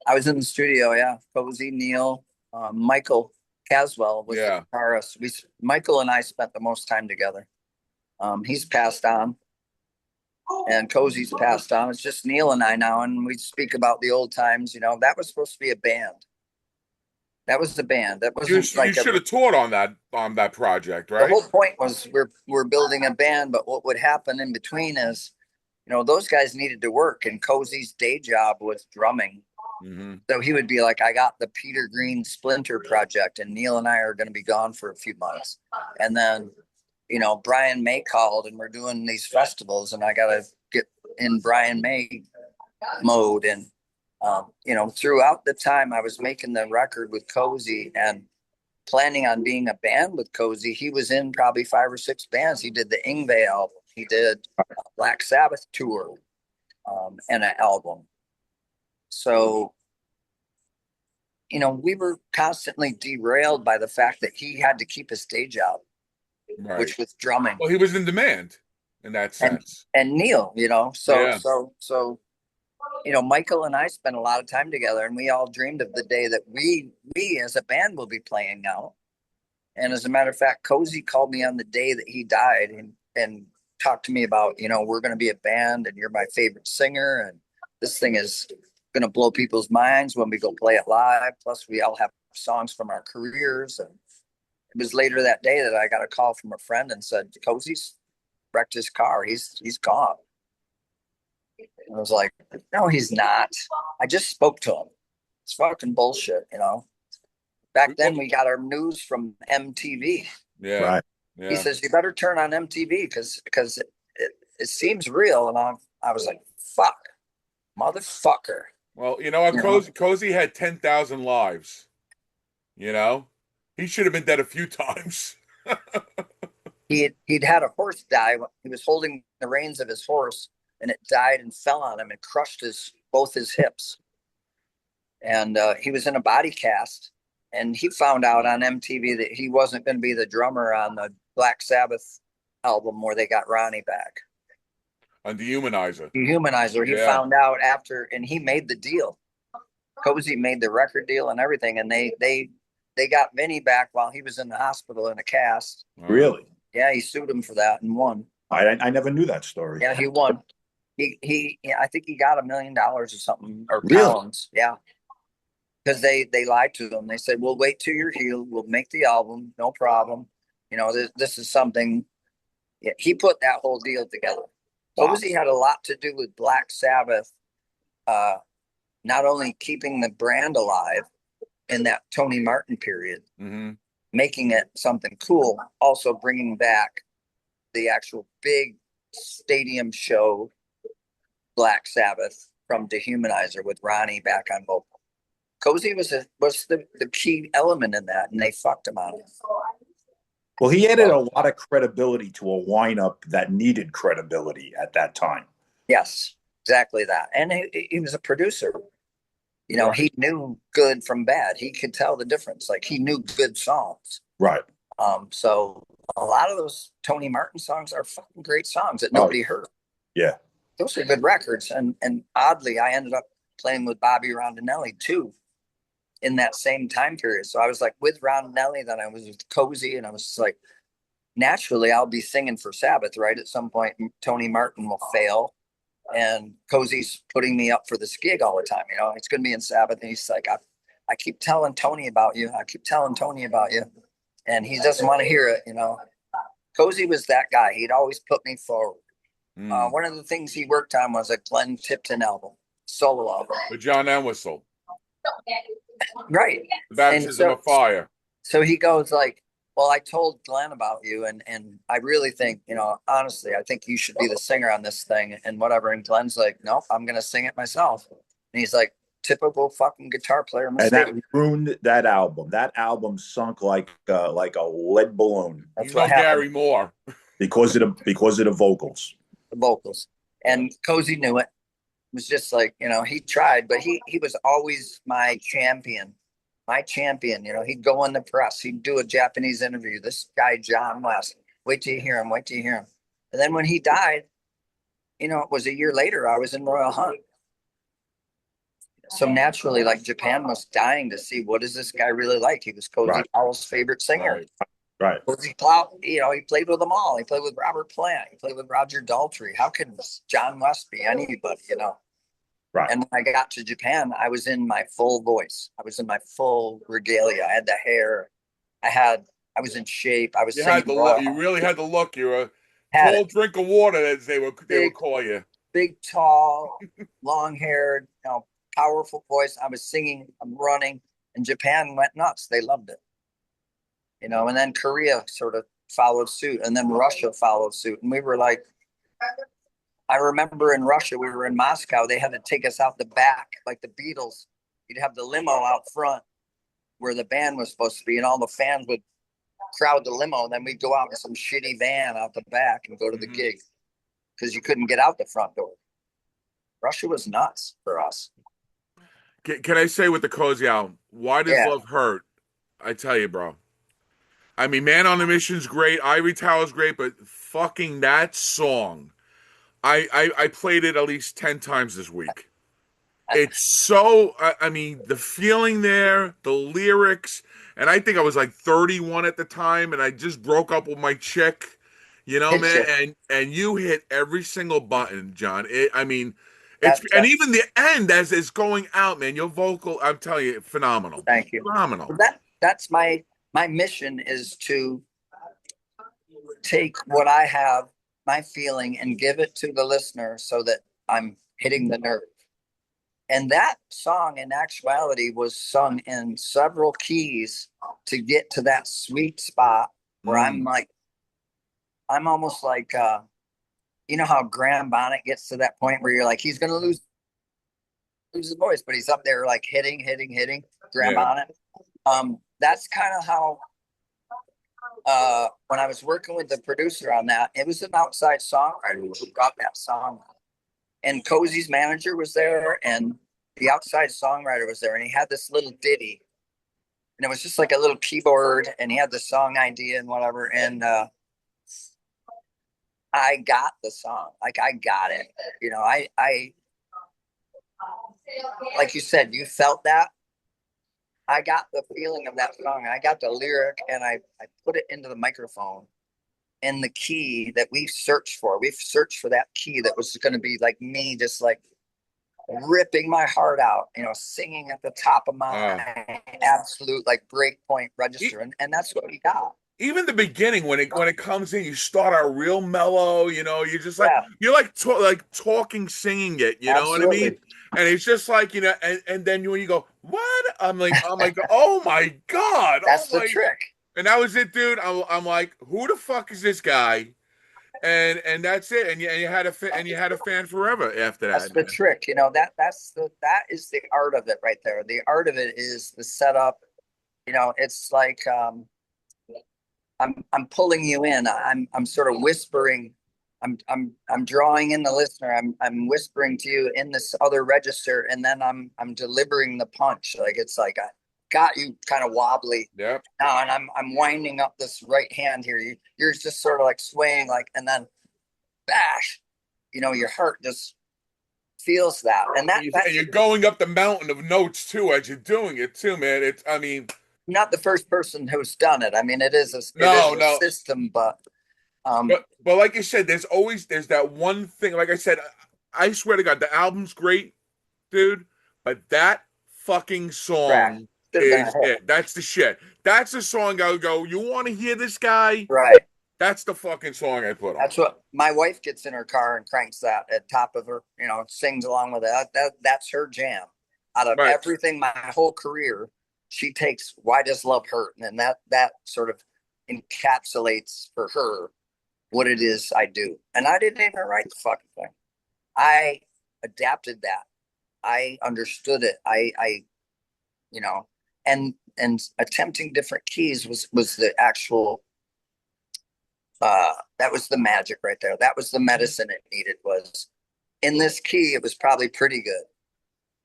I was in the studio, yeah. Cozy, Neil, Michael Caswell was the guitarist. Michael and I spent the most time together. He's passed on, and Cozy's passed on. It's just Neil and I now, and we speak about the old times. That was supposed to be a band. That was the band. That wasn't you should have toured on that project, right? The whole point was we're building a band, but what would happen in between is, those guys needed to work, and Cozy's day job was drumming. Mm-hmm. So he would be like, I got the Peter Green Splinter project, and Neil and I are going to be gone for a few months. And then, Brian May called, and we're doing these festivals, and I got to get in Brian May mode. And throughout the time I was making the record with Cozy and planning on being a band with Cozy, he was in probably 5 or 6 bands. He did the Yngwie album. He did a Black Sabbath tour, and an album. So, we were constantly derailed by the fact that he had to keep his day job, which was drumming. Well, he was in demand in that sense. And Neil, so Michael and I spent a lot of time together, and we all dreamed of the day that we as a band will be playing now. And as a matter of fact, Cozy called me on the day that he died and talked to me about, we're going to be a band and you're my favorite singer. And this thing is going to blow people's minds when we go play it live. Plus we all have songs from our careers. And it was later that day that I got a call from a friend and said, Cozy's wrecked his car. He's gone. And I was like, no, he's not. I just spoke to him. It's fucking bullshit, Back then, we got our news from MTV. Yeah. Right. Yeah. He says, you better turn on MTV because it seems real. And I was like, fuck, motherfucker. Well, Cozy had 10,000 lives. He should have been dead a few times. He'd had a horse die. He was holding the reins of his horse, and it died and fell on him and crushed both his hips. And he was in a body cast, and he found out on MTV that he wasn't going to be the drummer on the Black Sabbath album where they got Ronnie back. On Dehumanizer. He found out after, and he made the deal. Cozy made the record deal and everything, and they got Vinny back while he was in the hospital in a cast. Really? Yeah, he sued him for that and won. I never knew that story. Yeah, he won. I think he got $1 million or something, or Really? pounds. Yeah, because they lied to him. They said, "We'll wait till you're healed. We'll make the album, no problem." This is something. Yeah, he put that whole deal together. Wow. Cozy had a lot to do with Black Sabbath, not only keeping the brand alive in that Tony Martin period, making it something cool, also bringing back the actual big stadium show Black Sabbath from Dehumanizer with Ronnie back on vocal. Cozy was the key element in that, and they fucked him on it. Well, he added a lot of credibility to a lineup that needed credibility at that time. Yes, exactly that. And he was a producer. He knew good from bad. He could tell the difference. Like, he knew good songs. Right. So a lot of those Tony Martin songs are fucking great songs that nobody heard. Yeah. Those are good records. And oddly, I ended up playing with Bobby Rondinelli too in that same time period. So I was like with Rondinelli, then I was with Cozy, and I was just like, naturally, I'll be singing for Sabbath, right? At some point, Tony Martin will fail, and Cozy's putting me up for this gig all the time. It's going to be in Sabbath, and he's like, I keep telling Tony about you. I keep telling Tony about you, and he doesn't want to hear it. Cozy was that guy. He'd always put me forward. One of the things he worked on was a Glenn Tipton album, solo album. With John Entwistle. Right. The Baptism of Fire. So he goes like, well, I told Glenn about you, and I really think, honestly, I think you should be the singer on this thing and whatever. And Glenn's like, nope, I'm going to sing it myself. And he's like, typical fucking guitar player mistake. And that ruined that album. That album sunk like a lead balloon. That's what happened. Gary Moore. Because of the vocals. The vocals. And Cozy knew it. It was just like, he tried, but he was always my champion. He'd go in the press. He'd do a Japanese interview. This guy, John West, wait till you hear him. And then when he died, it was a year later, I was in Royal Hunt. So naturally, like, Japan was dying to see, what is this guy really like? He was Cozy Powell's favorite singer. Right. Cozy, he played with them all. He played with Robert Plant. He played with Roger Daltrey. How could John West be anybody, Right. And when I got to Japan, I was in my full voice. I was in my full regalia. I had the hair. I was in shape. I was You singing. had the look. You really had the look. You're a tall drink of water, as they would call you. Big, tall, long-haired, powerful voice. I was singing. I'm running, and Japan went nuts. They loved it. And then Korea sort of followed suit, and then Russia followed suit, and we were like, I remember in Russia, we were in Moscow, they had to take us out the back, like the Beatles. You'd have the limo out front where the band was supposed to be, and all the fans would crowd the limo, and then we'd go out in some shitty van out the back and go to the gig because you couldn't get out the front door. Russia was nuts for us. Can I say with the Cozy album, Why Does Love Hurt? I tell you, bro. I mean, Man on a Mission's great. Ivory Tower's great, but fucking that song, I played it at least 10 times this week. It's so, I mean, the feeling there, the lyrics, and I think I was like 31 at the time, and I just broke up with my chick, man, and you hit every single button, John. And even the end as it's going out, man, your vocal, I'm telling you, phenomenal. Thank you. Phenomenal. That's my mission, is to take what I have, my feeling, and give it to the listener so that I'm hitting the nerve. And that song, in actuality, was sung in several keys to get to that sweet spot where I'm almost like, how Graham Bonnet gets to that point where you're like, he's going to lose his voice, but he's up there like hitting Graham Bonnet. That's kind of how, when I was working with the producer on that, it was an outside songwriter who brought that song. And Cozy's manager was there, and the outside songwriter was there, and he had this little ditty, and it was just like a little keyboard, and he had the song idea and whatever. And I got the song, like I got it. like you said, you felt that. I got the feeling of that song. I got the lyric, and I put it into the microphone in the key that we searched for. We've searched for that key that was going to be like me, just like ripping my heart out, singing at the top of Uh, my absolute like breakpoint e- register, and that's what we got. Even the beginning when it comes in, you start out real mellow. You're just like Yeah, like talking, singing it. You know what I mean? absolutely. And it's just like and then when you go, what? I'm like, oh my god, oh That's the my. trick. And that was it, dude. I'm like, who the fuck is this guy? And that's it. And you had and you had a fan forever after That's that, the man. trick. That is the art of it right there. The art of it is the setup. It's like I'm pulling you in. I'm sort of whispering. I'm drawing in the listener. I'm whispering to you in this other register, and then I'm delivering the punch. Like it's like I got you kind of wobbly Yep. now, and I'm winding up this right hand here. You're just sort of like swaying, like, and then bash. Your heart just feels that, and And you're going up the mountain of notes too as you're doing it too, man. I mean, not the first person who's done it. I mean, it is no, a no. system, but um, But like you said, there's that one thing. Like I said, I swear to God, the album's great, dude. But that fucking track song should have been a is hit. it. That's the shit. That's the song I would go. You want to hear this guy? Right. That's the fucking song I put on. That's what my wife gets in her car and cranks that at top of her, sings along with it. That's her jam. Out of Right. everything, my whole career, she takes "Why Does Love Hurt," and that sort of encapsulates for her what it is I do. And I didn't even write the fucking thing. I adapted that. I understood it. You know, and attempting different keys was the actual that was the magic right there. That was the medicine it needed. Was in this key, it was probably pretty good.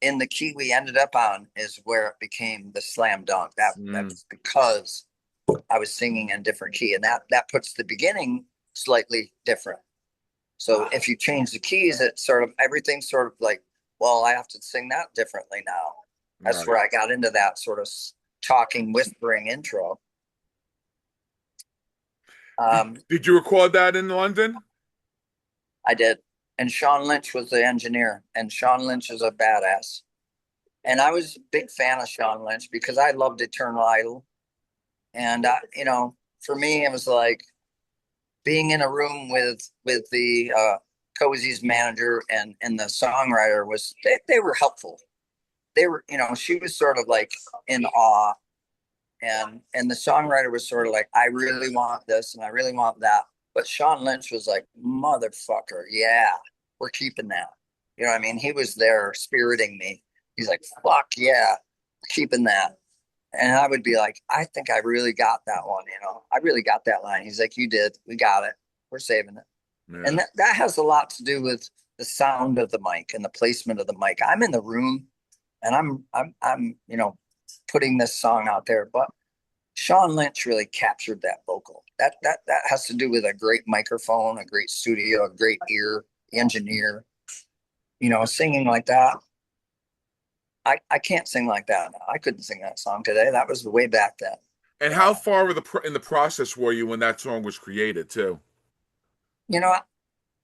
In the key we ended up on is where it became the slam dunk. Mm. That's because I was singing in a different key, and that puts the beginning slightly different. So if you change the keys, it's sort of everything's sort of like, well, I have to sing that differently now. That's Right. where I got into that sort of talking, whispering intro. Did you record that in London? I did. And Sean Lynch was the engineer, and Sean Lynch is a badass. And I was a big fan of Sean Lynch because I loved Eternal Idol. And for me, it was like being in a room with the Cozy's manager and the songwriter was they were helpful. They were, she was sort of like in awe, and the songwriter was sort of like, I really want this and I really want that. But Sean Lynch was like, motherfucker, yeah, we're keeping that. You know what I mean? He was there spiriting me. He's like, fuck yeah, keeping that. And I would be like, I think I really got that one. I really got that line. He's like, you did. We got it. We're saving it. Yeah. And that has a lot to do with the sound of the mic and the placement of the mic. I'm in the room and I'm putting this song out there, but Sean Lynch really captured that vocal. That has to do with a great microphone, a great studio, a great ear, engineer. Singing like that. I can't sing like that now. I couldn't sing that song today. That was way back then. And how far in the process were you when that song was created too? You know,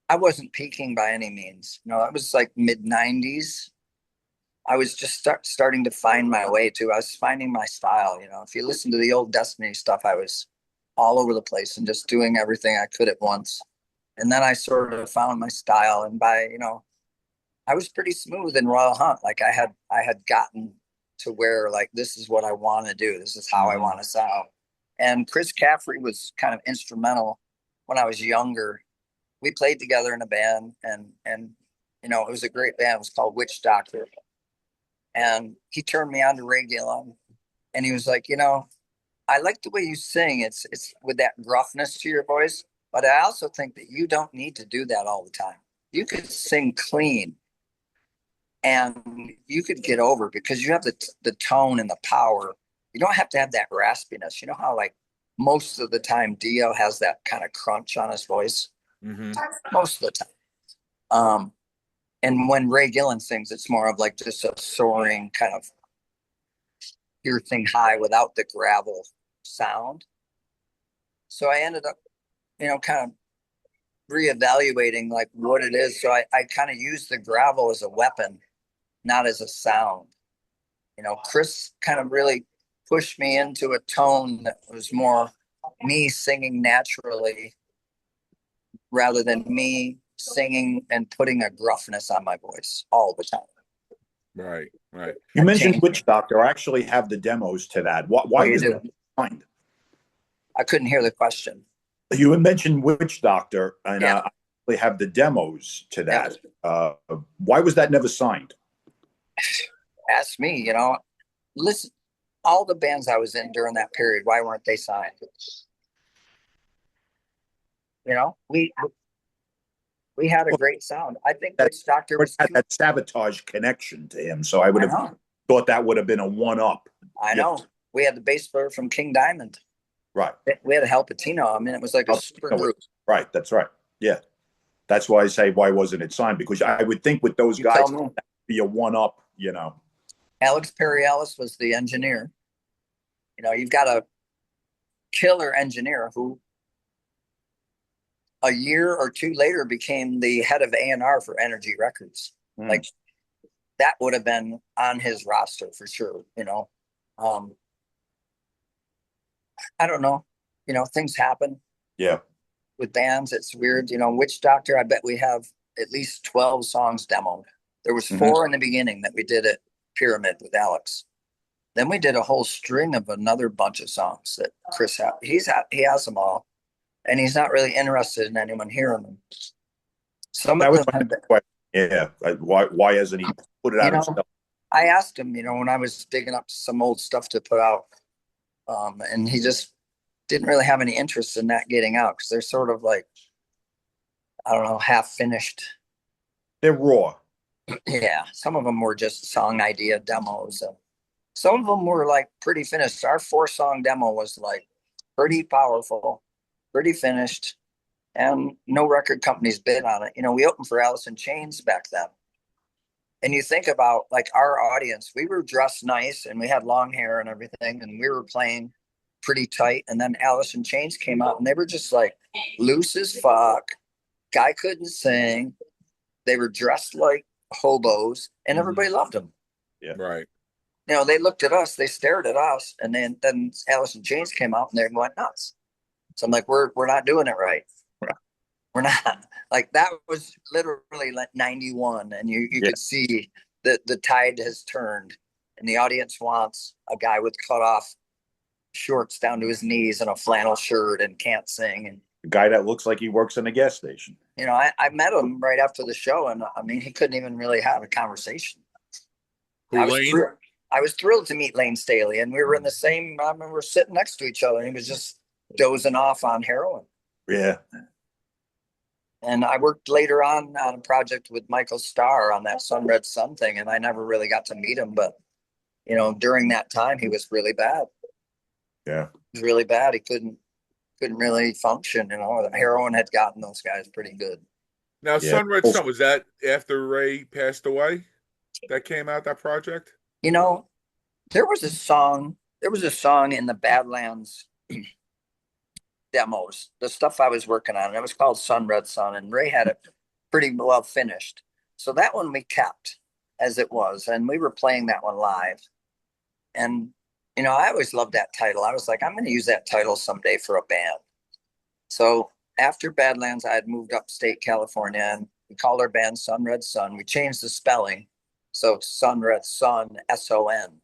I wasn't peaking by any means. It was like mid '90s. I was just starting to find my way too. I was finding my style. If you listen to the old Destiny stuff, I was all over the place and just doing everything I could at once. And then I sort of found my style. And I was pretty smooth in Royal Hunt. Like I had gotten to where like this is what I want to do. This is how I Mhm. want to sound. And Chris Caffrey was kind of instrumental when I was younger. We played together in a band, and it was a great band. It was called Witch Doctor, and he turned me on to Ray Gillen, and he was like, I like the way you sing. It's with that gruffness to your voice, but I also think that you don't need to do that all the time. You could sing clean, and you could get over because you have the tone and the power. You don't have to have that raspiness. You know how like most of the time Dio has that kind of crunch on his voice Mhm. most of the time. And when Ray Gillen sings, it's more of like just a soaring kind of piercing high without the gravel sound. So I ended up, kind of reevaluating like what it is. So I kind of use the gravel as a weapon, not as a sound. Chris kind of really pushed me into a tone that was more me singing naturally rather than me singing and putting a gruffness on my voice all the time. Right, right. You mentioned Witch Doctor. I actually have the demos to that. Why you was do? that signed? I couldn't hear the question. You had mentioned Witch Doctor, and Yeah. I actually have the demos to that. Yeah. Why was that never signed? Ask me, listen, all the bands I was in during that period, why weren't they signed? We had a great sound. I think Witch Doctor was had that Sabotage connection to him, so I would have thought that would have been a one-up. I know. We had the bass player from King Diamond. Right. We had a Helpatino. I mean, it was like a super group. Right. That's right. Yeah. That's why I say, why wasn't it signed? Because I would think with those guys, that would be a one-up, Alex Perry-Ellis was the engineer. You've got a killer engineer who a year or two later became the head of A&R for Energy Records. Like that would have been on his roster for sure. I don't know. Things happen. Yeah. With bands, it's weird. Witch Doctor, I bet we have at least 12 songs demoed. There was 4 in the beginning that we did at Pyramid with Alex. Then we did a whole string of another bunch of songs that Chris had. He has them all, and he's not really interested in anyone hearing them. Some of them have been, yeah. Why hasn't he put it out himself? I asked him, when I was digging up some old stuff to put out, and he just didn't really have any interest in that getting out because they're sort of like, I don't know, half finished. They're raw. Yeah, some of them were just song idea demos. Some of them were like pretty finished. Our 4-song demo was like pretty powerful, pretty finished, and no record companies bid on it. We opened for Alice in Chains back then. And you think about like our audience, we were dressed nice and we had long hair and everything, and we were playing pretty tight. And then Alice in Chains came out and they were just like loose as fuck. Guy couldn't sing. They were dressed like hobos and everybody loved them. Yeah. Right. They looked at us, they stared at us, and then Alice in Chains came out and they went nuts. So I'm like, we're not doing it right. We're not. Like that was literally like 91, and you could see that the tide has turned, and the audience wants a guy with cut off shorts down to his knees and a flannel shirt and can't sing. And a guy that looks like he works in a gas station. I met him right after the show, and I mean, he couldn't even really have a conversation. I was thrilled to meet Lane Staley, and we were in the same. I remember sitting next to each other, and he was just dozing off on heroin. Yeah. And I worked later on a project with Michael Starr on that Sun Red Sun thing, and I never really got to meet him. But during that time, he was really bad. Yeah, he was really bad. He couldn't really function. The heroin had gotten those guys pretty good. Now, Sun Red Sun, was that after Ray passed away? That came out, that project? There was a song in the Badlands demos, the stuff I was working on. It was called Sun Red Sun, and Ray had it pretty well finished. So that one we kept as it was, and we were playing that one live. And I always loved that title. I was like, I'm going to use that title someday for a band. So after Badlands, I had moved upstate California, and we called our band Sun Red Sun. We changed the spelling, so Sun Red Sun, S-O-N.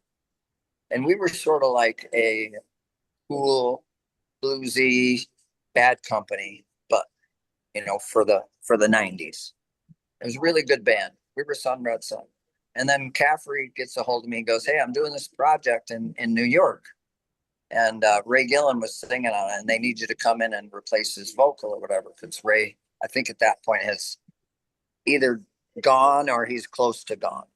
And we were sort of like a cool, bluesy Bad Company, but for the 90s. It was a really good band. We were Sun Red Sun. And then Caffrey gets a hold of me and goes, hey, I'm doing this project in New York. And Ray Gillen was singing on it, and they need you to come in and replace his vocal or whatever, because Ray, I think at that point, has either gone or he's close to gone.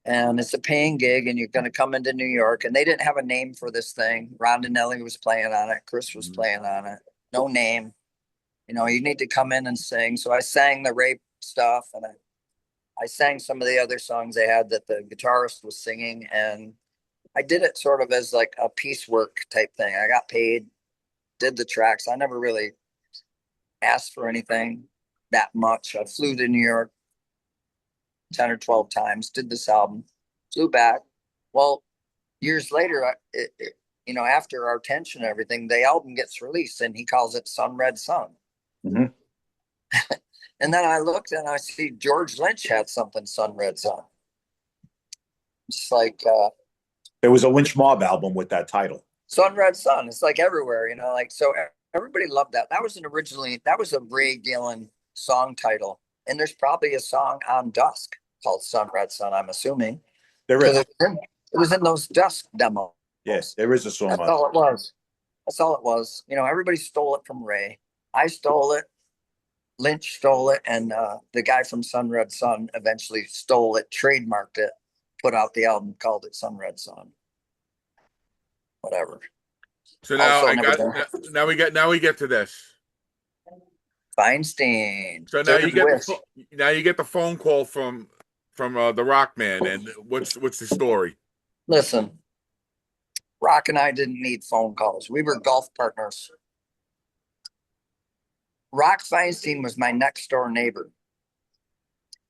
And it's a paying gig, and you're going to come into New York. And they didn't have a name for this thing. Rondinelli was playing on it. Chris was playing on it. No name. You need to come in and sing. So I sang the Ray stuff, and I sang some of the other songs they had that the guitarist was singing, and I did it sort of as like a piecework type thing. I got paid, did the tracks. I never really asked for anything that much. I flew to New York 10 or 12 times, did this album, flew back. Well, years later, after Artension and everything, the album gets released and he calls it Sun Red Sun. Mm-hmm. And then I looked and I see George Lynch had something Sun Red Sun. It's like There was a Lynch Mob album with that title. Sun Red Sun. It's like everywhere, like so everybody loved that. That was a Ray Gillen song title. And there's probably a song on Dusk called Sun Red Sun, I'm assuming. There is. It was in those Dusk demos. Yes, there is a song. That's all it was. That's all it was. Everybody stole it from Ray. I stole it. Lynch stole it. And the guy from Sun Red Sun eventually stole it, trademarked it, put out the album, called it Sun Red Sun. Whatever. So now Also now we get to this. Feinstein. So now you get the phone call from the Rock Man, and what's the story? Listen, Rock and I didn't need phone calls. We were golf partners. Rock Feinstein was my next door neighbor.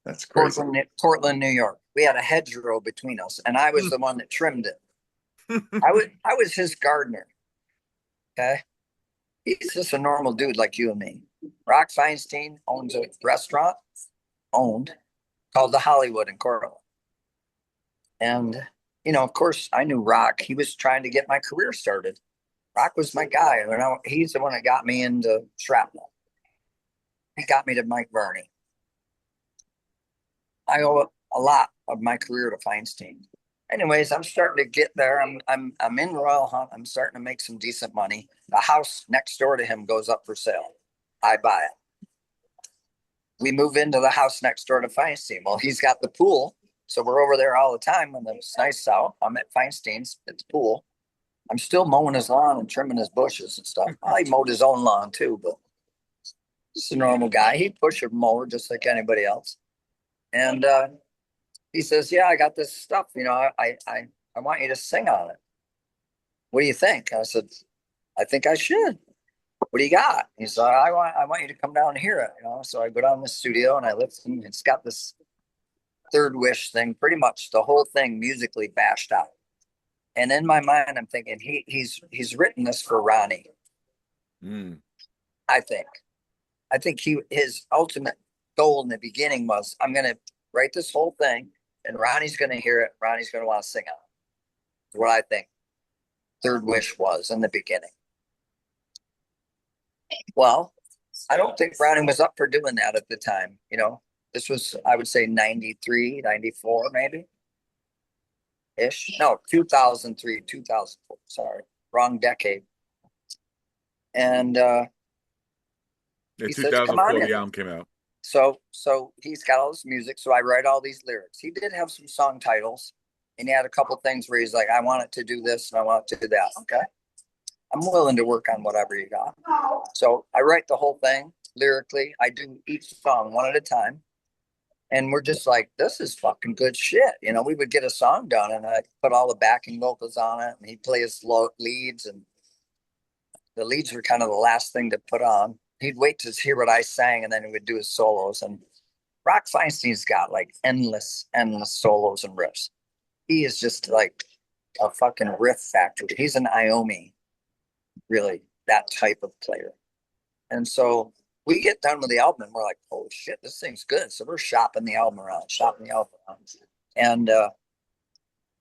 That's crazy. Portland, New York. We had a hedgerow between us, and I was the one that trimmed it. I was his gardener. Okay. He's just a normal dude like you and me. Rock Feinstein owns a restaurant called the Hollywood in Cortland. And, of course, I knew Rock. He was trying to get my career started. Rock was my guy. He's the one that got me into shrapnel. He got me to Mike Varney. I owe a lot of my career to Feinstein. Anyways, I'm starting to get there. I'm in Royal Hunt. I'm starting to make some decent money. The house next door to him goes up for sale. I buy it. We move into the house next door to Feinstein. Well, he's got the pool, so we're over there all the time when it's nice out. I'm at Feinstein's at the pool. I'm still mowing his lawn and trimming his bushes and stuff. He mowed his own lawn too, but he's a normal guy. He'd push a mower just like anybody else. And he says, "Yeah, I got this stuff. I want you to sing on it. What do you think?" I said, "I think I should. What do you got?" He said, I want you to come down and hear it. So I go down to the studio and I listen. It's got this Third Wish thing, pretty much the whole thing musically bashed out. And in my mind, I'm thinking he's written this for Ronnie. I think his ultimate goal in the beginning was, I'm going to write this whole thing and Ronnie's going to hear it. Ronnie's going to want to sing on it. What I think Third Wish was in the beginning. Well, I don't think Ronnie was up for doing that at the time. This was, I would say 93, 94, maybe ish. No, 2003, 2004. Sorry, wrong decade. And in he 2004, says, "Come on the in." album came out. So he's got all this music. So I write all these lyrics. He did have some song titles, and he had a couple things where he's like, "I want it to do this and I want it to do that." Okay. I'm willing to work on whatever you got. So I write the whole thing lyrically. I do each song one at a time. And we're just like, this is fucking good shit. We would get a song done and I put all the backing vocals on it and he'd play his leads. And the leads were kind of the last thing to put on. He'd wait to hear what I sang and then he would do his solos. And Rock Feinstein's got like endless solos and riffs. He is just like a fucking riff factory. He's an Iommi. Really that type of player. And so we get done with the album and we're like, "Oh shit, this thing's good." So we're shopping the album around. And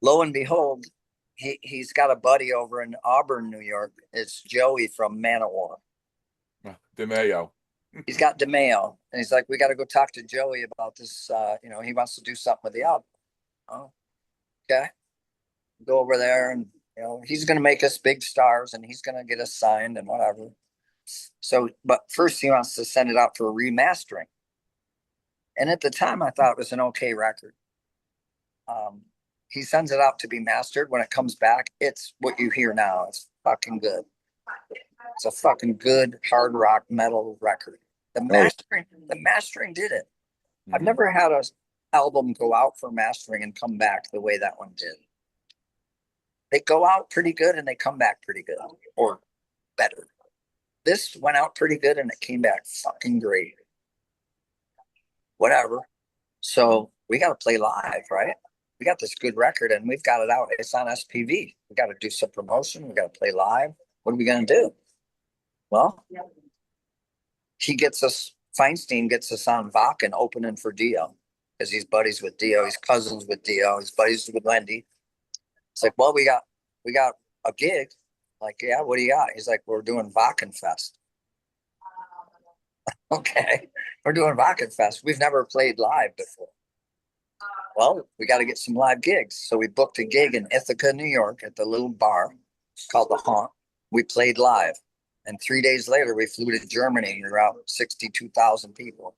lo and behold, he's got a buddy over in Auburn, New York. It's Joey from Manowar. DeMayo. He's got DeMayo. And he's like, "We got to go talk to Joey about this. He wants to do something with the album." Oh, okay. Go over there and he's going to make us big stars and he's going to get us signed and whatever. So, but first he wants to send it out for remastering. And at the time I thought it was an okay record. He sends it out to be mastered. When it comes back, it's what you hear now. It's fucking good. It's a fucking good hard rock metal record. The mastering did it. I've never had album go out for mastering and come back the way that one did. They go out pretty good and they come back pretty good or better. This went out pretty good and it came back fucking great. Whatever. So we got to play live, right? We got this good record and we've got it out. It's on SPV. We got to do some promotion. We got to play live. What are we going to do? Well, Feinstein gets us on Vakken opening for Dio because he's buddies with Dio. He's cousins with Dio. He's buddies with Wendy. It's like, well, we got a gig. Like, yeah, what do you got? He's like, we're doing Vakken Fest. Okay, we're doing Vakken Fest. We've never played live before. Well, we got to get some live gigs. So we booked a gig in Ithaca, New York at the little bar called The Haunt. We played live. And 3 days later, we flew to Germany. We were out 62,000 people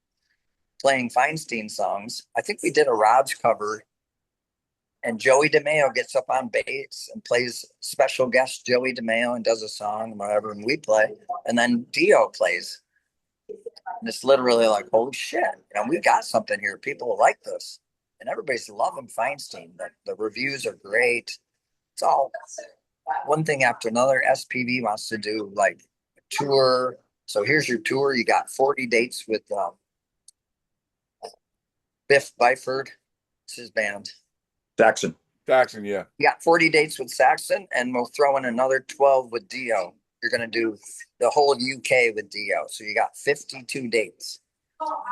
playing Feinstein songs. I think we did a Rod's cover. And Joey DeMeo gets up on bass and plays special guest Joey DeMeo and does a song and whatever. And we play. And then Dio plays. And it's literally like, holy shit. We got something here. People like this. And everybody's loving Feinstein. The reviews are great. It's all one thing after another. SPV wants to do like a tour. So here's your tour. You got 40 dates with Biff Byford. It's his band. Saxon, yeah. You got 40 dates with Saxon, and we'll throw in another 12 with Dio. You're going to do the whole UK with Dio. So you got 52 dates.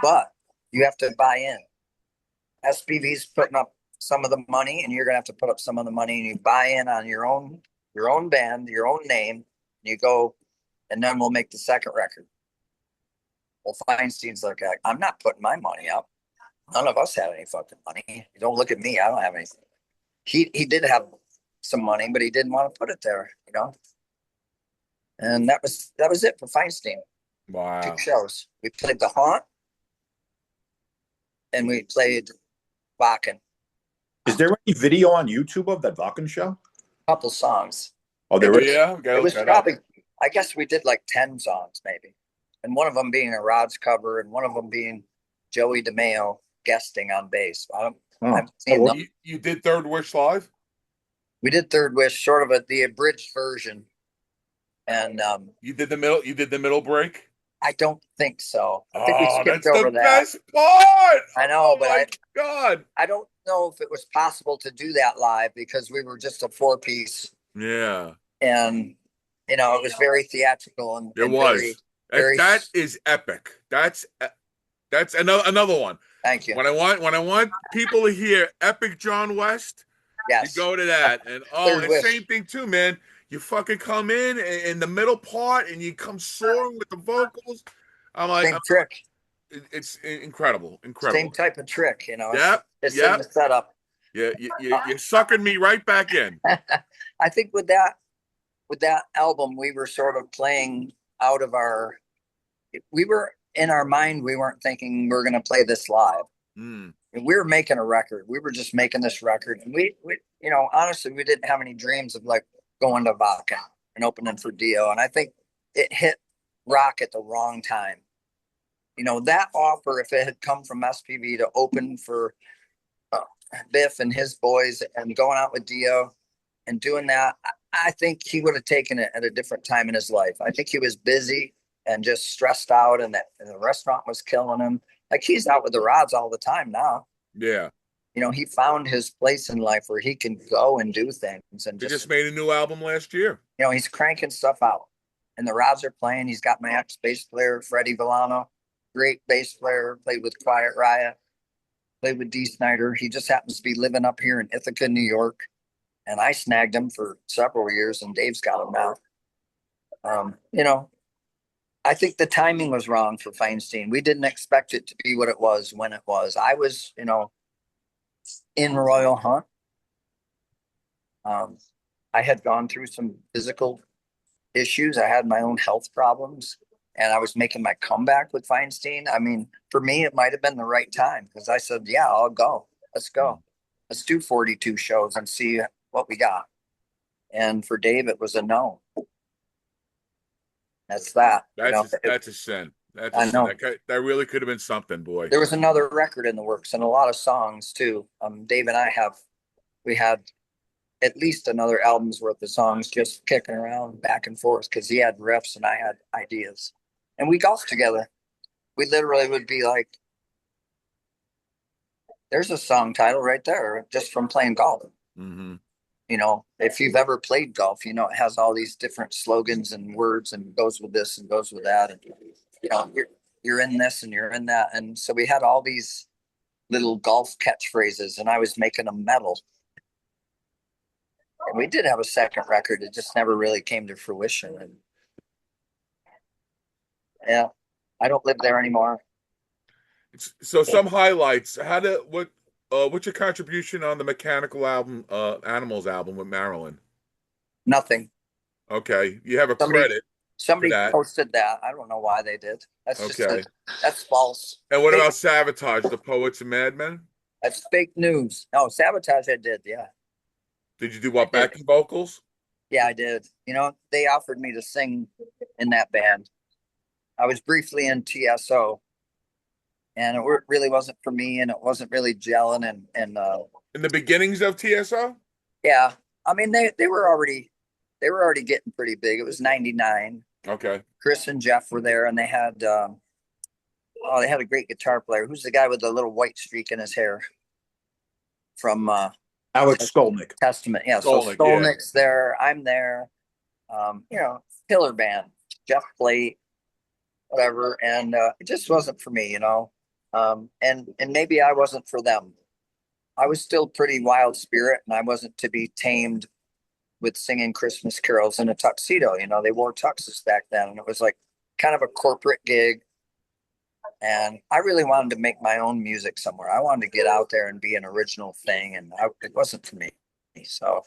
But you have to buy in. SPV's putting up some of the money, and you're going to have to put up some of the money, and you buy in on your own band, your own name, and you go, and then we'll make the second record. Well, Feinstein's like, I'm not putting my money up. None of us have any fucking money. You don't look at me. I don't have anything. He did have some money, but he didn't want to put it there, And that was it for Feinstein. Wow. 2 shows. We played The Haunt, and we played Vakken. is there any video on YouTube of that Vakken show? Couple songs. Oh, there is. Yeah, It was probably, I guess we did like 10 songs maybe. And one of them being a Rod's cover and one of them being Joey DeMeo guesting on bass. I've seen them. You did Third Wish live? We did Third Wish, sort of the abridged version. And You did the middle break? I don't think so. I think we skipped that's over the that. best part. I know, but God. I don't know if it was possible to do that live because we were just a 4-piece. Yeah. And it was very theatrical and It was. Very, that is epic. That's another one. Thank you. When I want people to hear epic John West, Yes. you go to that. And same thing too, man. You fucking come in the middle part and you come soaring with the vocals. I'm like, same trick. It's incredible. Same type of trick, It's Yep. in the setup. Yeah, you're sucking me right back in. I think with that album, we were sort of playing out of we were in our mind, we weren't thinking we're going to play this live. Mm. We were making a record. We were just making this record. And we honestly, we didn't have any dreams of like going to Vakken and opening for Dio. And I think it hit rock at the wrong time. That offer, if it had come from SPV to open for Biff and his boys and going out with Dio and doing that, I think he would have taken it at a different time in his life. I think he was busy and just stressed out, and the restaurant was killing him. Like, he's out with the Rods all the time now. Yeah. He found his place in life where he can go and do things. And He just made a new album last year. He's cranking stuff out. And the Rods are playing. He's got my ex-bass player, Freddie Villano, great bass player, played with Quiet Riot, played with Dee Snider. He just happens to be living up here in Ithaca, New York. And I snagged him for several years, and Dave's got him now. I think the timing was wrong for Feinstein. We didn't expect it to be what it was when it was. I was, in Royal Hunt. I had gone through some physical issues. I had my own health problems, and I was making my comeback with Feinstein. I mean, for me, it might have been the right time because I said, yeah, I'll go. Let's go. Let's do 42 shows and see what we got. And for Dave, it was a no. That's that. That's a sin. That's I know. that really could have been something, boy. There was another record in the works and a lot of songs too. Dave and I we had at least another album's worth of songs just kicking around back and forth because he had riffs and I had ideas. And we golfed together. We literally would be like, there's a song title right there just from playing golf. Mm-hmm. You know, if you've ever played golf, you know, it has all these different slogans and words and goes with this and goes with that. And, you know, you're in this and you're in that. And so we had all these little golf catchphrases and I was making them metal. And we did have a second record. It just never really came to fruition. And yeah, I don't live there anymore. So some highlights. What's your contribution on the Mechanical album, Animals album with Marilyn? Nothing. Okay, you have a Somebody credit for somebody that. posted that. I don't know why they did. Okay. That's false. And what Fake- about Sabotage, the Poets and Madmen? That's fake news. No, Sabotage I did, yeah. Did you do what, I did. backing vocals? Yeah, I did. You know, they offered me to sing in that band. I was briefly in TSO, and it really wasn't for me, and it wasn't really gelling. And In the beginnings of TSO? yeah, I mean they were already getting pretty big. It was '99. Okay. Chris and Jeff were there, and they had they had a great guitar player. Who's the guy with the little white streak in his hair from Alex Skolnick. Testament? Yeah, so Skolnick, Skolnick's there. I'm there. You know, killer band. Jeff played, whatever, and it just wasn't for me, you know. And maybe I wasn't for them. I was still pretty wild spirit, and I wasn't to be tamed with singing Christmas carols in a tuxedo. You know, they wore tuxes back then, and it was like kind of a corporate gig. And I really wanted to make my own music somewhere. I wanted to get out there and be an original thing, and it wasn't for me. So,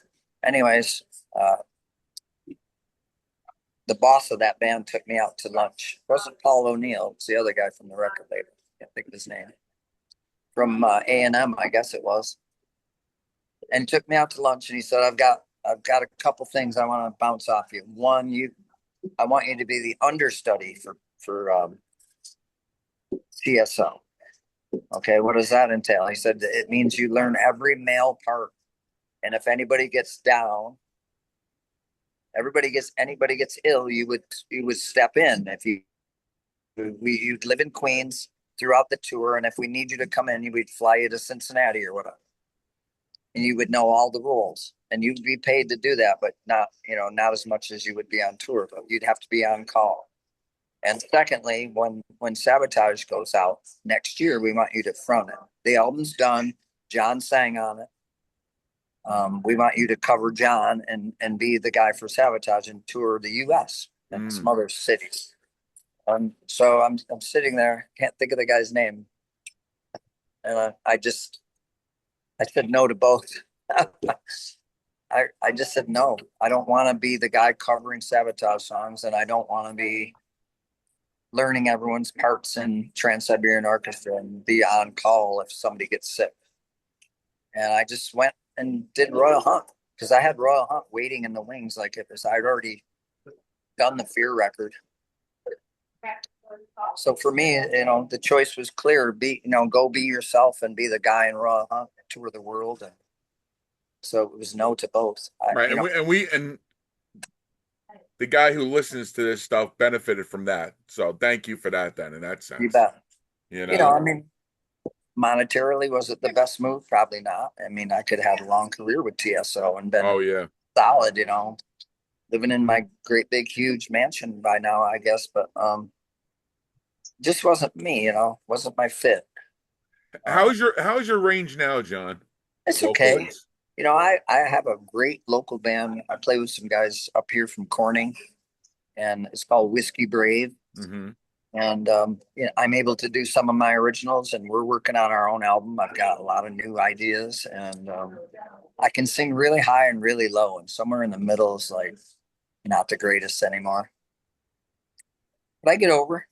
anyways, the boss of that band took me out to lunch. It wasn't Paul O'Neill. It's the other guy from the record label. I can't think of his name. From A&M, I guess it was. And he took me out to lunch, and he said, I've got a couple things I want to bounce off you. One, I want you to be the understudy for TSO. Okay, what does that entail? He said it means you learn every male part, and if anybody gets down, anybody gets ill, you would step in. If you'd live in Queens throughout the tour, and if we need you to come in, we'd fly you to Cincinnati or whatever, and you would know all the rules, and you'd be paid to do that, but not as much as you would be on tour, but you'd have to be on call. And secondly, when Sabotage goes out next year, we want you to front it. The album's done. John sang on it. We want you to cover John and be the guy for Sabotage and tour the U.S. and some other cities. So I'm sitting there, can't think of the guy's name, and I said no to both. I just said no. I don't want to be the guy covering Sabotage songs, and I don't want to be learning everyone's parts in Trans-Siberian Orchestra and be on call if somebody gets sick. And I just went and did Royal Hunt because I had Royal Hunt waiting in the wings. Like I'd already done the Fear record. So for me, the choice was clear. Go be yourself and be the guy in Royal Hunt, tour the world. And so it was no to both. Right. And the guy who listens to this stuff benefited from that. So thank you for that then, in that sense. You bet. You know, I mean, monetarily, was it the best move? Probably not. I mean, I could have had a long career with TSO and been solid, living in my great big huge mansion by now, I guess, but just wasn't me, wasn't my fit. How's your range now, John? It's okay. I have a great local band. I play with some guys up here from Corning, and it's called Whiskey Brave. Mm-hmm. And I'm able to do some of my originals, and we're working on our own album. I've got a lot of new ideas, and I can sing really high and really low, and somewhere in the middle is like not the greatest anymore. But I get over.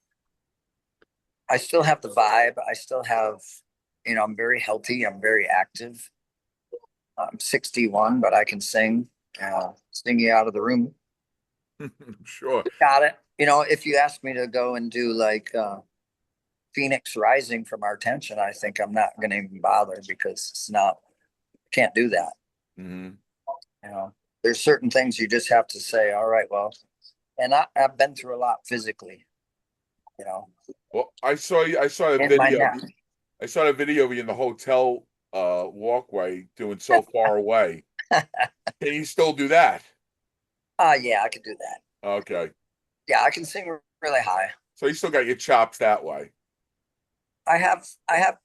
I still have the vibe. I still have, I'm very healthy. I'm very active. I'm 61, but I can sing you out of the room. Sure. Got it. if you ask me to go and do like Phoenix Rising from Artension, I think I'm not going to even bother because can't do that. Mm-hmm. There's certain things you just have to say, all right, well, and I've been through a lot physically, you know, Well, I saw a in my video. neck. I saw a video of you in the hotel walkway doing So Far Away. Can you still do that? Yeah, I could do that. Okay. Yeah, I can sing really high. So you still got your chops that way. I have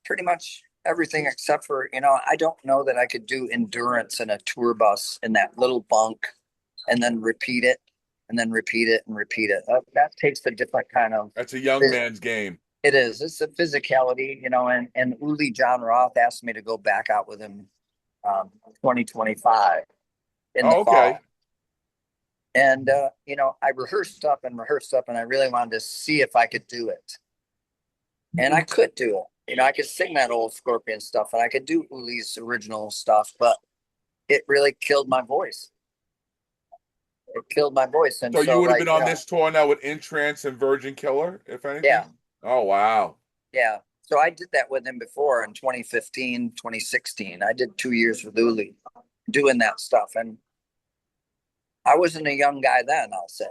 pretty much everything except for, I don't know that I could do endurance in a tour bus in that little bunk and then repeat it and then repeat it and repeat it. That takes a different kind of, That's a young man's game. it is. It's a physicality, and Uli John Roth asked me to go back out with him 2025 in the Oh, okay. fall. And I rehearsed up and I really wanted to see if I could do it. And I could do it. I could sing that old Scorpion stuff and I could do Uli's original stuff, but it really killed my voice. It killed my voice. And So you so would have like, been on this tour now with Intrance and Virgin Killer, if anything? yeah, Oh, wow. yeah. So I did that with him before in 2015, 2016. I did 2 years with Uli doing that stuff. And I wasn't a young guy then, I'll say.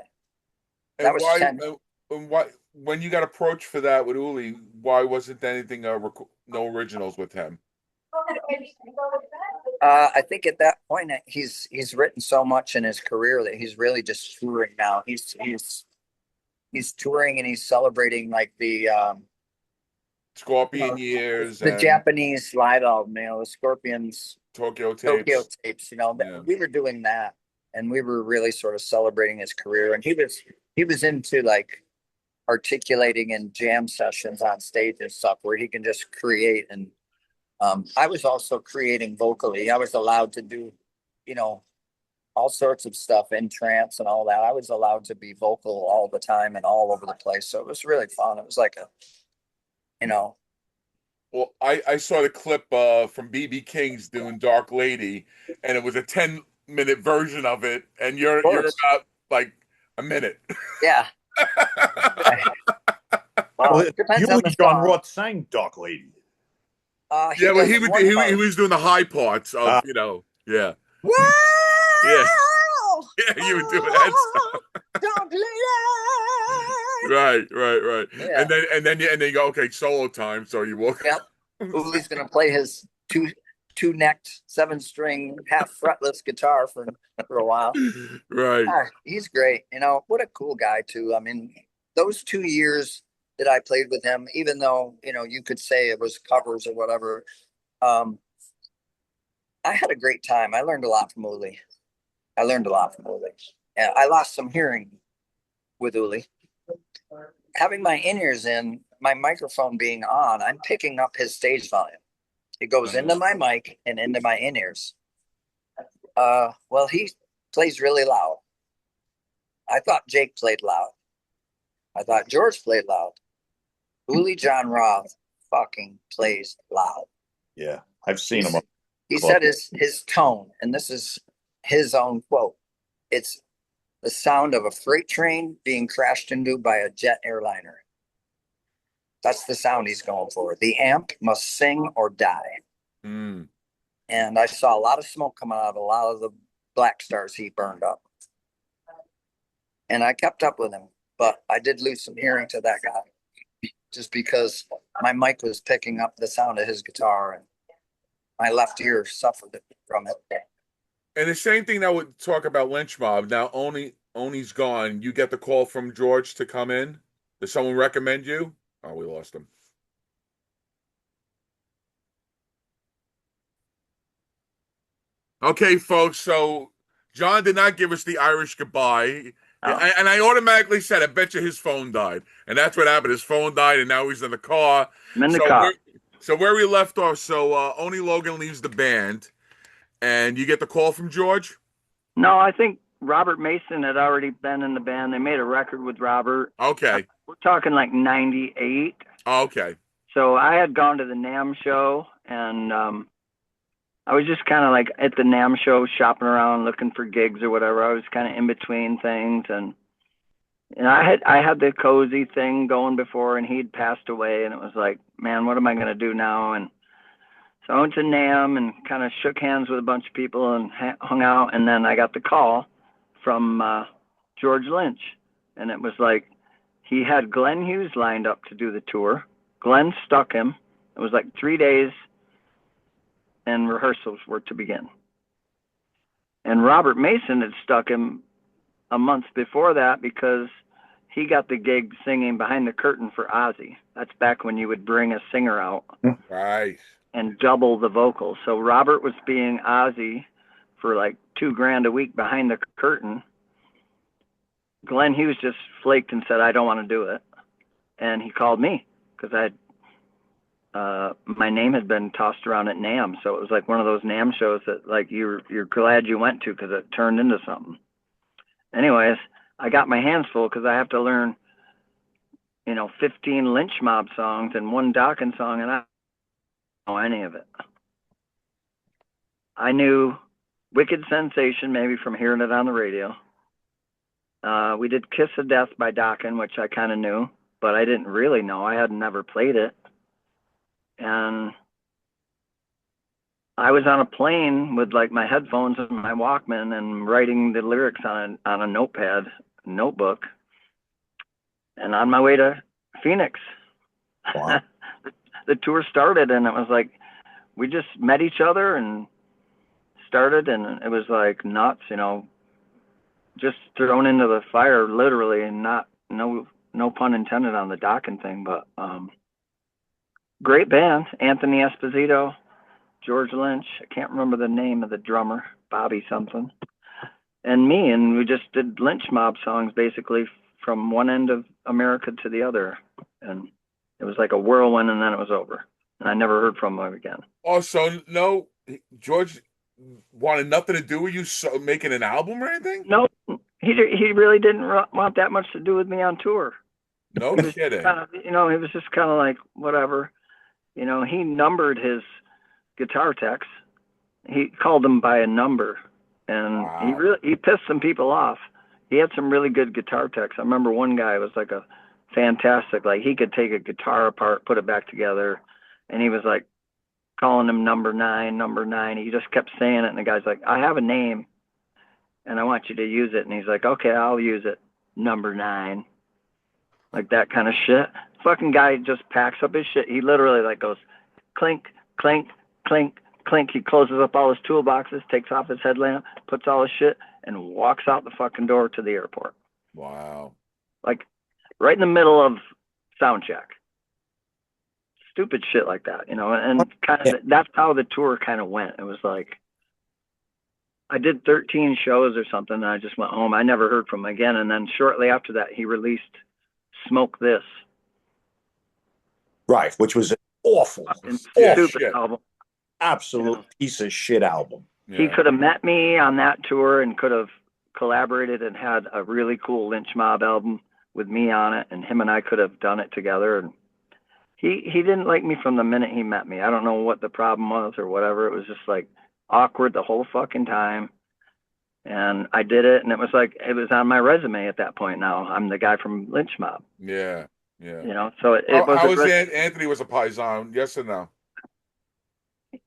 That And was why? 10. And why? When you got approached for that with Uli, why wasn't anything no originals with him? I think at that point he's written so much in his career that he's really just touring now. He's touring and he's celebrating like Scorpion years the and Japanese live album, the Scorpions Tokyo Tokyo tapes. tapes. Yeah. We were doing that, and we were really sort of celebrating his career. And he was into like articulating in jam sessions on stage and stuff where he can just create. And I was also creating vocally. I was allowed to do, all sorts of stuff in trance and all that. I was allowed to be vocal all the time and all over the place. So it was really fun. It was like Well, I saw the clip from BB King's doing Dark Lady, and it was a 10-minute version of it, and you're about like a minute. yeah. Well, it depends on the John song. Roth sang Dark Lady. Yeah, well, he part. was doing the high parts of yeah. Wow! Yeah. Yeah, you were doing that stuff. Dark Lady! Right. Yeah. And then you go, okay, solo time. So you walk. Yep. Uli's gonna play his two-necked 7-string half fretless guitar for a while. Right. He's great. What a cool guy too. I mean, those 2 years that I played with him, even though you could say it was covers or whatever, I had a great time. I learned a lot from Uli. And I lost some hearing with Uli. Having my in-ears in, my microphone being on, I'm picking up his stage volume. It goes into my mic and into my in-ears. Well, he plays really loud. I thought Jake played loud. I thought George played loud. Uli John Roth fucking plays loud. Yeah, I've seen him. He said his tone, and this is his own quote, it's the sound of a freight train being crashed into by a jet airliner. That's the sound he's going for. The amp must sing or die. Mm. And I saw a lot of smoke coming out of a lot of the black stars he burned up. And I kept up with him, but I did lose some hearing to that guy just because my mic was picking up the sound of his guitar and my left ear suffered from it. And the same thing that would talk about Lynch Mob. Now, Oni's gone. You get the call from George to come in. Did someone recommend you? Oh, we lost him. Okay, folks. So John did not give us the Irish goodbye. Oh. And I automatically said, I bet you his phone died. And that's what happened. His phone died, and now he's in the car. I'm in the car. So where we left off, Oni Logan leaves the band, and you get the call from George? No, I think Robert Mason had already been in the band. They made a record with Robert. Okay. We're talking like 98. Okay. So I had gone to the NAMM show, and I was just kind of like at the NAMM show, shopping around, looking for gigs or whatever. I was kind of in between things, and And I had the cozy thing going before, and he'd passed away, and it was like, man, what am I gonna do now? And so I went to NAMM and kind of shook hands with a bunch of people and hung out, and then I got the call from George Lynch, and it was like he had Glenn Hughes lined up to do the tour. Glenn stuck him. It was like 3 days, and rehearsals were to begin. And Robert Mason had stuck him a month before that because he got the gig singing behind the curtain for Ozzy. That's back when you would bring a singer out Right. and double the vocals. So Robert was being Ozzy for like $2,000 a week behind the curtain. Glenn Hughes just flaked and said, I don't want to do it. And he called me because my name had been tossed around at NAMM. So it was like one of those NAMM shows that like you're glad you went to because it turned into something. Anyways, I got my hands full because I have to learn, 15 Lynch Mob songs and one Dokken song, and I don't know any of it. I knew Wicked Sensation maybe from hearing it on the radio. We did Kiss of Death by Dokken, which I kind of knew, but I didn't really know. I had never played it. And I was on a plane with like my headphones and my Walkman and writing the lyrics on a notebook, and on my way to Phoenix. Wow. The tour started, and it was like we just met each other and started, and it was like nuts, just thrown into the fire literally, and no pun intended on the Dokken thing, but great band. Anthony Esposito, George Lynch, I can't remember the name of the drummer, Bobby something, and me, and we just did Lynch Mob songs basically from one end of America to the other, and it was like a whirlwind, and then it was over, and I never heard from him again. Also, no, George wanted nothing to do with you making an album or anything? No, he really didn't want that much to do with me on tour. No He was kidding. he was just kind of like, whatever. He numbered his guitar techs. He called them by a number, and Wow. he pissed some people off. He had some really good guitar techs. I remember one guy was like a fantastic, like he could take a guitar apart, put it back together, and he was like calling him number nine. He just kept saying it, and the guy's like, I have a name, and I want you to use it. And he's like, okay, I'll use it, number 9. Like that kind of shit. Fucking guy just packs up his shit. He literally like goes clink, clink, clink, clink. He closes up all his toolboxes, takes off his headlamp, puts all his shit, and walks out the fucking door to the airport. Wow. Like right in the middle of sound check. Stupid shit like that, and kind of that's how the tour kind of went. It was like I did 13 shows or something, and I just went home. I never heard from him again. And then shortly after that, he released Smoke This. Right, which was an awful stupid album. Absolute piece of shit album. Yeah. He could have met me on that tour and could have collaborated and had a really cool Lynch Mob album with me on it, and him and I could have done it together. And he didn't like me from the minute he met me. I don't know what the problem was or whatever. It was just like awkward the whole fucking time. And I did it, and it was like it was on my resume at that point. Now I'm the guy from Lynch Mob. Yeah. So it was. How was Anthony was a paisan? Yes or no?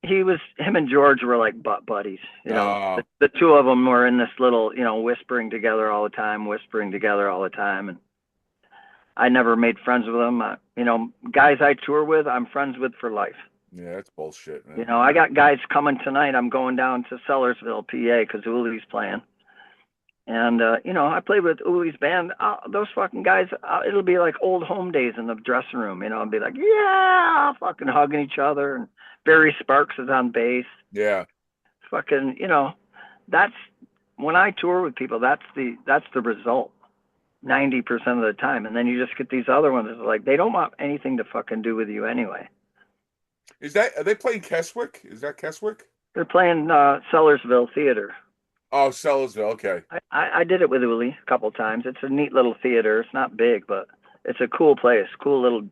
Him and George were like butt buddies. The two of them were in this little, whispering together all the time. And I never made friends with them. Guys I tour with, I'm friends with for life. Yeah, that's bullshit, man. I got guys coming tonight. I'm going down to Sellersville, PA, because Uli's playing. And, I played with Uli's band. Those fucking guys, it'll be like old home days in the dressing room. I'll be like, yeah, fucking hugging each other. And Barry Sparks is on bass. Yeah. Fucking, that's when I tour with people, that's the result 90% of the time. And then you just get these other ones that are like, they don't want anything to fucking do with you anyway. Are they playing Keswick? Is that Keswick? They're playing Sellersville Theater. Oh, Sellersville. Okay. I did it with Uli a couple times. It's a neat little theater. It's not big, but it's a cool place. Cool little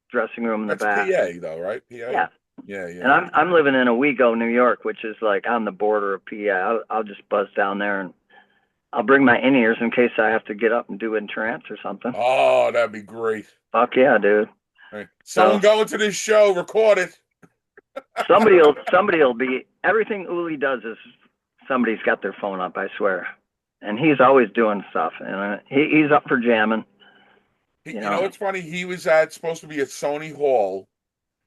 dressing room in the back. PA though, right? PA. Yeah. Yeah. And I'm living in Owego, New York, which is like on the border of PA. I'll just buzz down there, and I'll bring my in-ears in case I have to get up and do a trance or something. Oh, that'd be great. Fuck yeah, dude. Right. Someone So- going to this show, record it. Somebody'll be, everything Uli does is somebody's got their phone up, I swear. And he's always doing stuff, and he's up for jamming. You know what's funny? He was supposed to be at Sony Hall,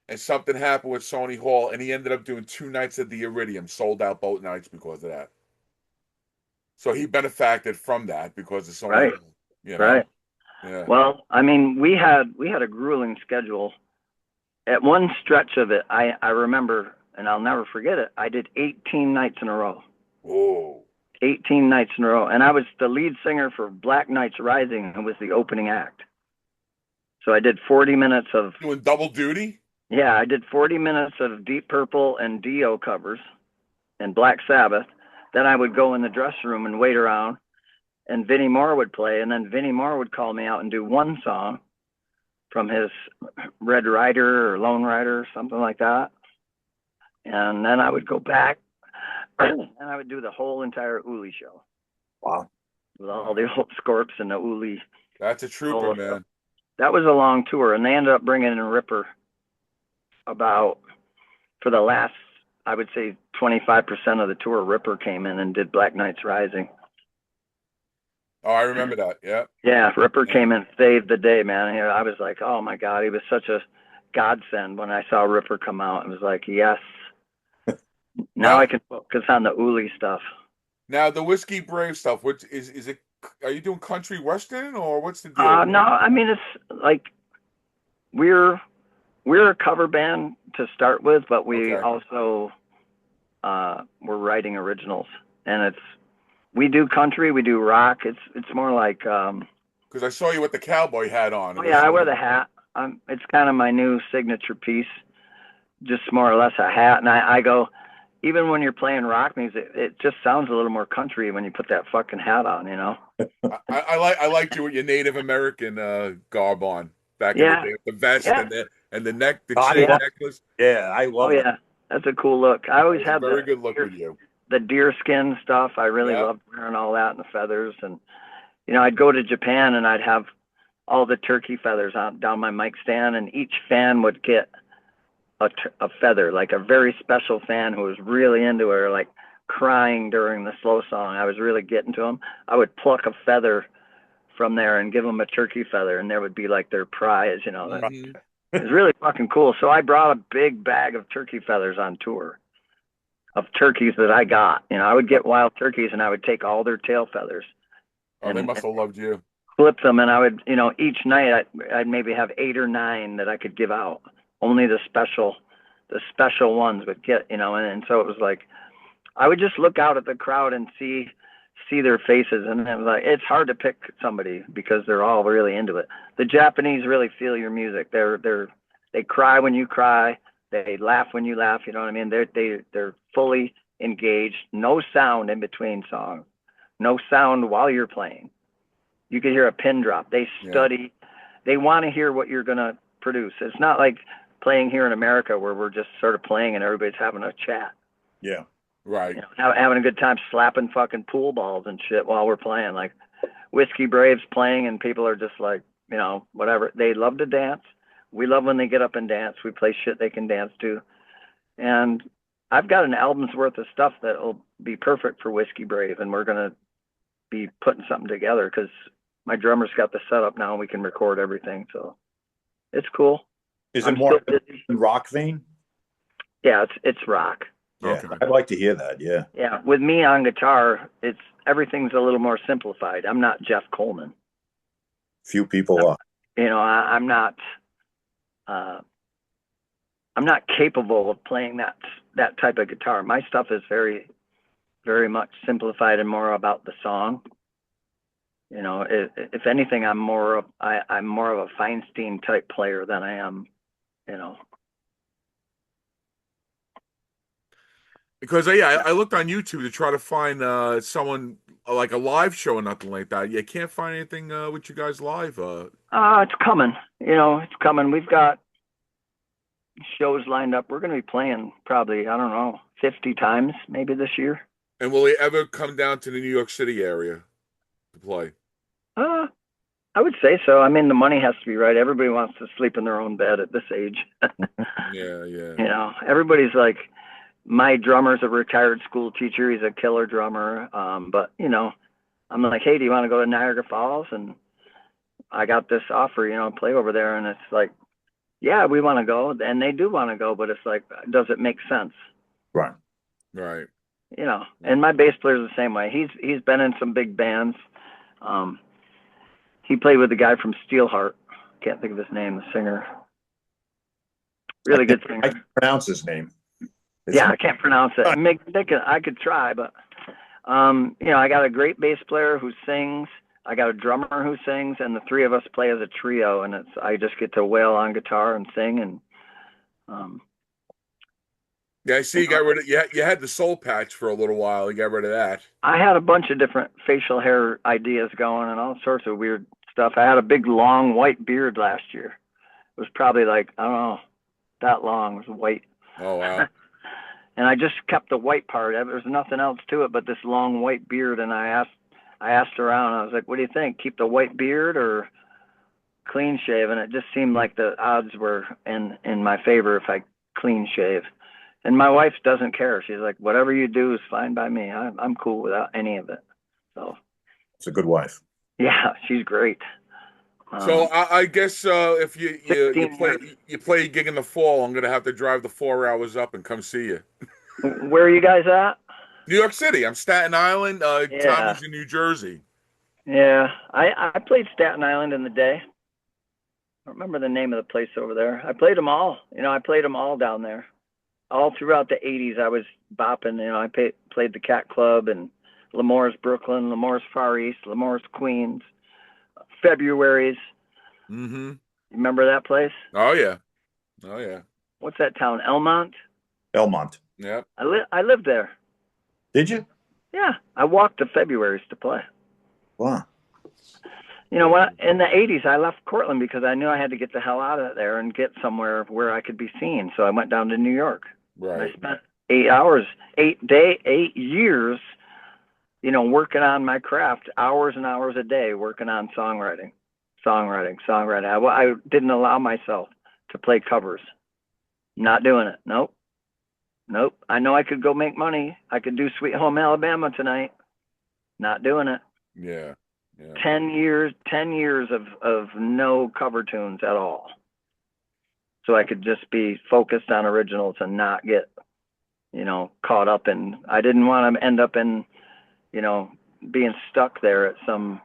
and something happened with Sony Hall, and he ended up doing 2 nights at the Iridium, sold out both nights because of that. So he benefited from that because of Sony Right. Hall. You know? Right. Yeah. Well, I mean, we had a grueling schedule. At one stretch of it, I remember, and I'll never forget it, I did 18 nights in a row. Whoa. 18 nights in a row. And I was the lead singer for Black Knights Rising, and was the opening act. So I did 40 minutes of... Doing double duty? Yeah, I did 40 minutes of Deep Purple and Dio covers and Black Sabbath. Then I would go in the dressing room and wait around, and Vinnie Moore would play, and then Vinnie Moore would call me out and do one song from his Red Rider or Lone Rider or something like that. And then I would go back and I would do the whole entire Uli show. Wow. With all the old Scorps and the Uli. That's a trooper, man. That was a long tour, and they ended up bringing in Ripper about, for the last, I would say 25% of the tour, Ripper came in and did Black Knights Rising. Oh, I remember that. Yeah. Yeah, Ripper came in, saved the day, man. I was like, oh my God, he was such a godsend when I saw Ripper come out. It was like, yes. Now I can focus on the Uli stuff. Now the Whiskey Brave stuff, which is it? Are you doing country western or what's the deal? No, I mean, it's like we're a cover band to start with, but we also we're writing originals, and we do country, we do rock. It's more like because I saw you with the cowboy hat on. Oh yeah, I wear the hat. It's kind of my new signature piece, just more or less a hat. And I go, even when you're playing rock music, it just sounds a little more country when you put that fucking hat on, you know. I liked you with your Native American garb on back in the day, the vest and the neck, the chain necklace. Yeah, I love it. Yeah, that's a cool look. I always have very good look with you. The deer skin stuff. I really loved wearing all that, and the feathers. And I'd go to Japan and I'd have all the turkey feathers down my mic stand, and each fan would get a feather, like a very special fan who was really into it, or like crying during the slow song. I was really getting to them. I would pluck a feather from there and give them a turkey feather, and there would be like their prize, you know. Mm-hmm. It was really fucking cool. So I brought a big bag of turkey feathers on tour, of turkeys that I got. I would get wild turkeys and I would take all their tail feathers. Oh, they must have loved you. Flip them, and I would, each night I'd maybe have 8 or 9 that I could give out. Only the special ones would get, and so it was like, I would just look out at the crowd and see their faces, and it was like, it's hard to pick somebody because they're all really into it. The Japanese really feel your music. They cry when you cry. They laugh when you laugh. You know what I mean? They're fully engaged. No sound in between songs. No sound while you're playing. You could hear a pin drop. They study. They want to hear what you're gonna produce. It's not like playing here in America where we're just sort of playing and everybody's having a chat. Yeah. Right. Having a good time slapping fucking pool balls and shit while we're playing. Like Whiskey Braves playing and people are just like, whatever. They love to dance. We love when they get up and dance. We play shit they can dance to. And I've got an album's worth of stuff that will be perfect for Whiskey Brave, and we're going to be putting something together because my drummer's got the setup now and we can record everything. So it's cool. Is it more rock vein? Yeah, it's rock. Yeah, Okay. I'd like to hear that. Yeah. Yeah, with me on guitar, everything's a little more simplified. I'm not Jeff Coleman. Few people are. I'm not capable of playing that type of guitar. My stuff is very, very much simplified and more about the song. If anything, I'm more of a Feinstein type player than I am, Because I looked on YouTube to try to find someone like a live show or nothing like that. You can't find anything with you guys live. It's coming. It's coming. We've got shows lined up. We're going to be playing probably, I don't know, 50 times maybe this year. And will they ever come down to the New York City area? to play? I would say so. I mean, the money has to be right. Everybody wants to sleep in their own bed at this age. Yeah, yeah. You know, everybody's like, my drummer's a retired school teacher. He's a killer drummer. But you know, I'm like, hey, do you want to go to Niagara Falls? And I got this offer, you know, play over there. And it's like, yeah, we want to go. And they do want to go, but it's like, does it make sense? Right. Right. You know, and my bass player's the same way. He's been in some big bands. He played with the guy from Steelheart. Can't think of his name, the singer. Really good singer. I can pronounce his name. Yeah, I can't pronounce it. I could try, but you know, I got a great bass player who sings. I got a drummer who sings, and the three of us play as a trio. And I just get to wail on guitar and sing. And yeah, I see. You got rid of you had the soul patch for a little while. You got rid of that. I had a bunch of different facial hair ideas going and all sorts of weird stuff. I had a big long white beard last year. It was probably like, I don't know, that long. It was white. Oh wow. And I just kept the white part. There's nothing else to it but this long white beard. And I asked around. I was like, "What do you think? Keep the white beard or clean shave?" And it just seemed like the odds were in my favor if I clean shave. And my wife doesn't care. She's like, "Whatever you do is fine by me. I'm cool without any of it." So It's a good wife. yeah, she's great. So I guess if you 16 play a gig in the fall, I'm gonna have to drive the 4 hours up and come see you. Where are you guys at? New York City. I'm Staten Island. Yeah. Tommy's in New Jersey. Yeah, I played Staten Island in the day. I don't remember the name of the place over there. I played them all. You know, I played them all down there. All throughout the 80s, I was bopping. You know, I played the Cat Club and Lemore's Brooklyn, Lemore's Far East, Lemore's Queens, February's. Mm-hmm. Remember that place? Oh yeah. Oh yeah. What's that town? Elmont? Elmont. Yep. I lived there. Did you? Yeah, I walked to February's to play. Wow. You know what? In the 80s, I left Cortland because I knew I had to get the hell out of there and get somewhere where I could be seen. So I went down to New York. Right. And I spent 8 years, you know, working on my craft, hours and hours a day, working on songwriting. I didn't allow myself to play covers. Not doing it. Nope. I know I could go make money. I could do Sweet Home Alabama tonight. Not doing it. Yeah. Yeah. 10 years of no cover tunes at all. So I could just be focused on originals and not get, you know, caught up in, I didn't want to end up in, you know, being stuck there at some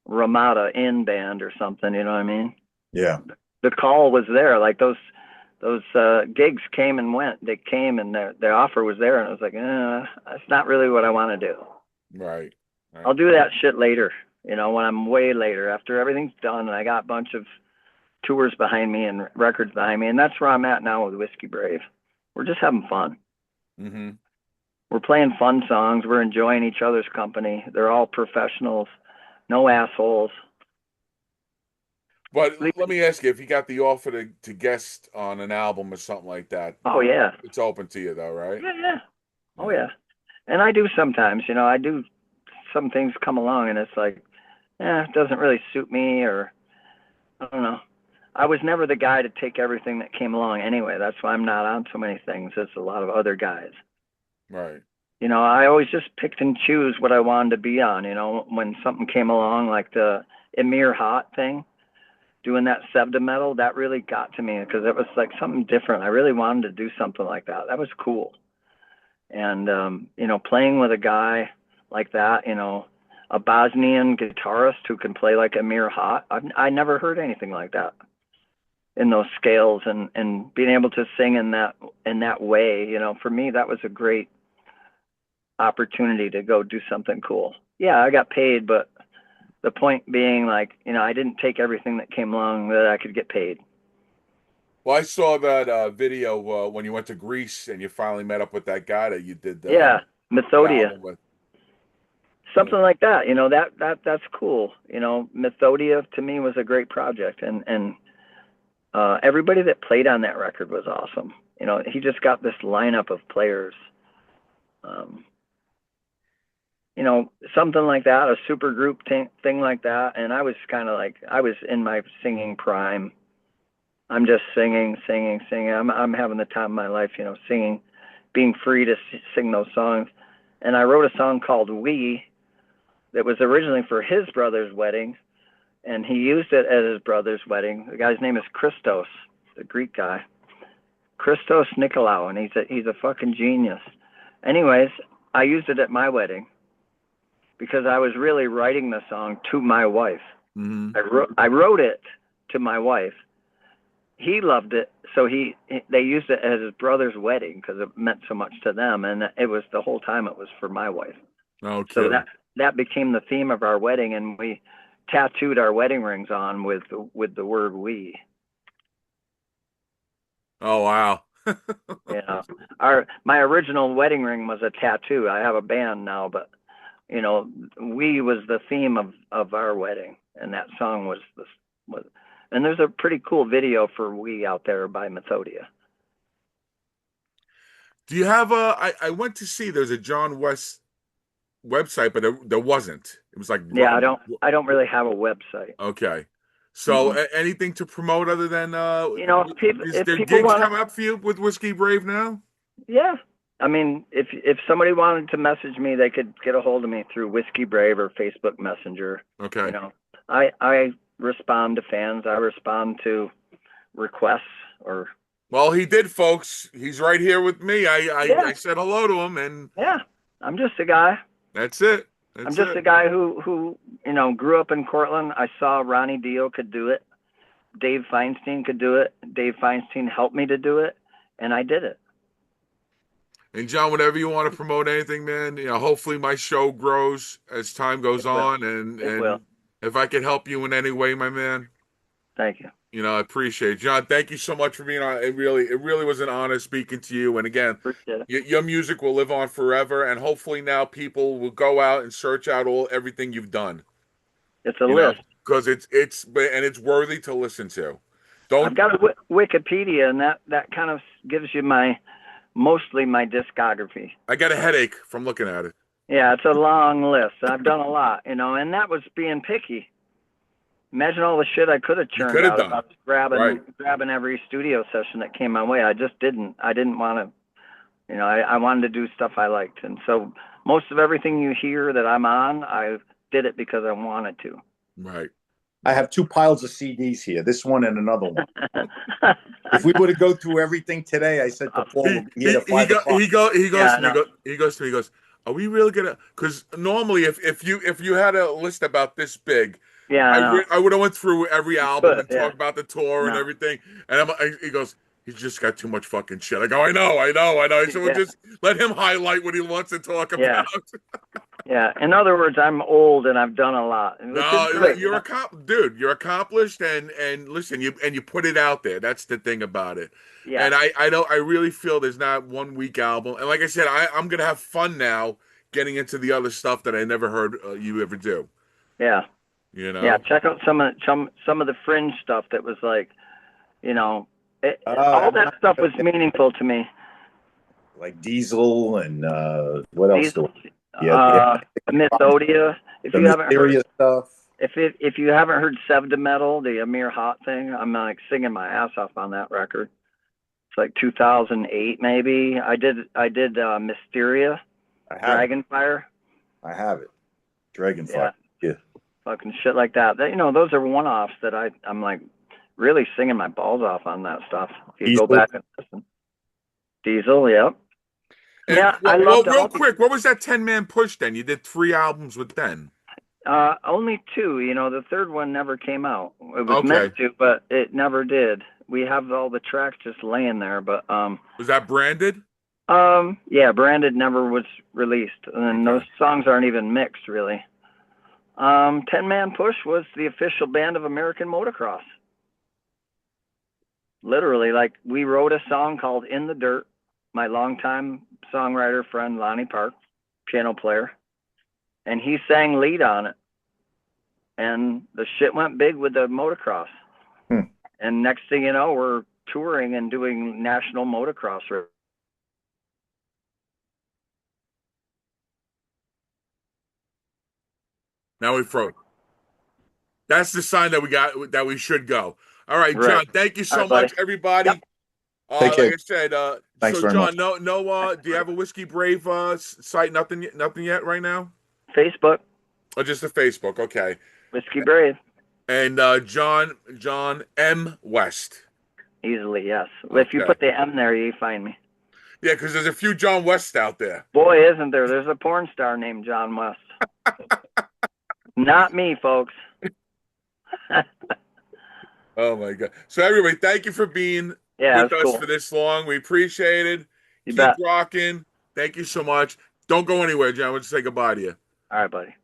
Ramada Inn band or something, you know what I mean? Yeah. The call was there. Like those gigs came and went. They came and their offer was there, and I was like, that's not really what I want to do. Right. I'll do that shit later, you know, when I'm way later, after everything's done and I got a bunch of tours behind me and records behind me. And that's where I'm at now with Whiskey Brave. We're just having fun. Mm-hmm. We're playing fun songs. We're enjoying each other's company. They're all professionals, no assholes. But let me ask you, if you got the offer to guest on an album or something like that. Oh, yeah. It's open to you, though, right? Yeah. Oh, yeah. And I do sometimes, you know, I do some things come along and it's like, it doesn't really suit me, or I don't know. I was never the guy to take everything that came along anyway. That's why I'm not on so many things as a lot of other guys. Right. You know, I always just picked and choose what I wanted to be on. You know, when something came along like the Emir Hot thing, doing that Sevda metal, that really got to me because it was like something different. I really wanted to do something like that. That was cool. And, you know, playing with a guy like that, you know, a Bosnian guitarist who can play like Emir Hot, I never heard anything like that in those scales, and being able to sing in that way, you know, for me, that was a great opportunity to go do something cool. Yeah, I got paid, but the point being, like, you know, I didn't take everything that came along that I could get paid. Well, I saw that video when you went to Greece and you finally met up with that guy that you did the Methodia. album with. Something like that, you know, that's cool. You know, Methodia to me was a great project, and everybody that played on that record was awesome. You know, he just got this lineup of players. You you know, something like that, a super group thing like that. And I was kind of like, I was in my singing prime. I'm just singing. I'm having the time of my life, you know, singing, being free to sing those songs. And I wrote a song called We that was originally for his brother's wedding, and he used it at his brother's wedding. The guy's name is Christos, the Greek guy, Christos Nikolaou, and he's a fucking genius. Anyways, I used it at my wedding because I was really writing the song to my wife. Mm-hmm. I wrote it to my wife. He loved it, so they used it at his brother's wedding because it meant so much to them, and it was the whole time it was for my wife. Okay. So that became the theme of our wedding, and we tattooed our wedding rings on with the word "we." Oh wow. You know, my original wedding ring was a tattoo. I have a band now, but you know, "we" was the theme of our wedding, and that song was. And there's a pretty cool video for "We" out there by Methodia. Do you have I went to see there's a John West website, but there wasn't. It was like Yeah, I don't really have a website. Okay. So Mhm. anything to promote other than You know, is if there people gigs want, come up for you with Whiskey Brave now? yeah. I mean, if somebody wanted to message me, they could get a hold of me through Whiskey Brave or Facebook Messenger. Okay. You know, I respond to fans. I respond to requests or. Well, he did, folks. He's right here with me. Yeah. I said hello to him, and Yeah, I'm just a guy. that's it. I'm just a guy who you know grew up in Cortland. I saw Ronnie Dio could do it. Dave Feinstein could do it. Dave Feinstein helped me to do it, and I did it. And John, whenever you want to promote anything, man, you know, hopefully my show grows as time goes on, and It will. if I can help you in any way, my man, Thank you. you know, I appreciate it. John, thank you so much for being on. It really was an honor speaking to you. And again, Appreciate it. your music will live on forever, and hopefully now people will go out and search out everything you've done. It's a list. Because it's worthy to listen to. I've got a Wikipedia, and that kind of gives you mostly my discography. I got a headache from looking at it. Yeah, it's a long list. I've done a lot, you know, and that was being picky. Imagine all the shit I could have churned out if I was grabbing every studio session that came my way. I just didn't. I didn't want to, you know, I wanted to do stuff I liked. And so most of everything you hear that I'm on, I did it because I wanted to. Right. I have 2 piles of CDs here, this one and another one. If we were to go through everything today, I said to Paul, he goes to me, are we really gonna? Because normally, if you had a list about this big, yeah, I would have went through every album and talked about the tour and everything. And he goes, he's just got too much fucking shit. I go, I know. So we'll just let him highlight what he wants to talk about. Yeah. In other words, I'm old and I've done a lot. No, you're accomplished, and listen, you put it out there. That's the thing about it. Yeah. And I really feel there's not one weak album. And like I said, I'm gonna have fun now getting into the other stuff that I never heard you ever do. Yeah. You know. Yeah. Check out some of the fringe stuff that was like, you know, all that stuff was meaningful to me. Like Diesel and what else? Methodia. If you haven't heard stuff. If you haven't heard Sevda Metal, the Amir Hot thing, I'm like singing my ass off on that record. It's like 2008 maybe. I did Mysteria, Dragonfire. I have it. Dragonfire. Yeah. Fucking shit like that. You know, those are one-offs that I'm like really singing my balls off on that stuff. If you go back and listen. Diesel, yep. And, yeah, real quick, what was that 10-man push then? You did 3 albums with them. Only 2. You know, the third one never came out. It was meant to, but it never did. We have all the tracks just laying there, but was that branded? Yeah, branded never was released, and those songs aren't even mixed really. 10-man push was the official band of American Motocross. Literally, like we wrote a song called "In the Dirt." My longtime songwriter friend Lonnie Park, piano player, and he sang lead on it. And the shit went big with the motocross. And next thing you know, we're touring and doing national motocross Now we froze. That's the sign that we should go. All right, Right. John. Thank you so All right, buddy. much, everybody. Yep. Take care. Like I said, Thanks so very John, much. do you have a Whiskey Brave site? Nothing yet right now? Facebook, Or just a Facebook? Okay. Whiskey Brave. And John M. West. Easily, yes. If you Okay. put the M there, you find me. Yeah, because there's a few John Wests out there. Boy, isn't there? There's a porn star named John West. Not me, folks. Oh my God! So everybody, thank you for being Yeah, with that's us cool. for this long. We appreciate it. You Keep bet. rocking. Thank you so much. Don't go anywhere, John. We'll just say goodbye to you. All right, buddy.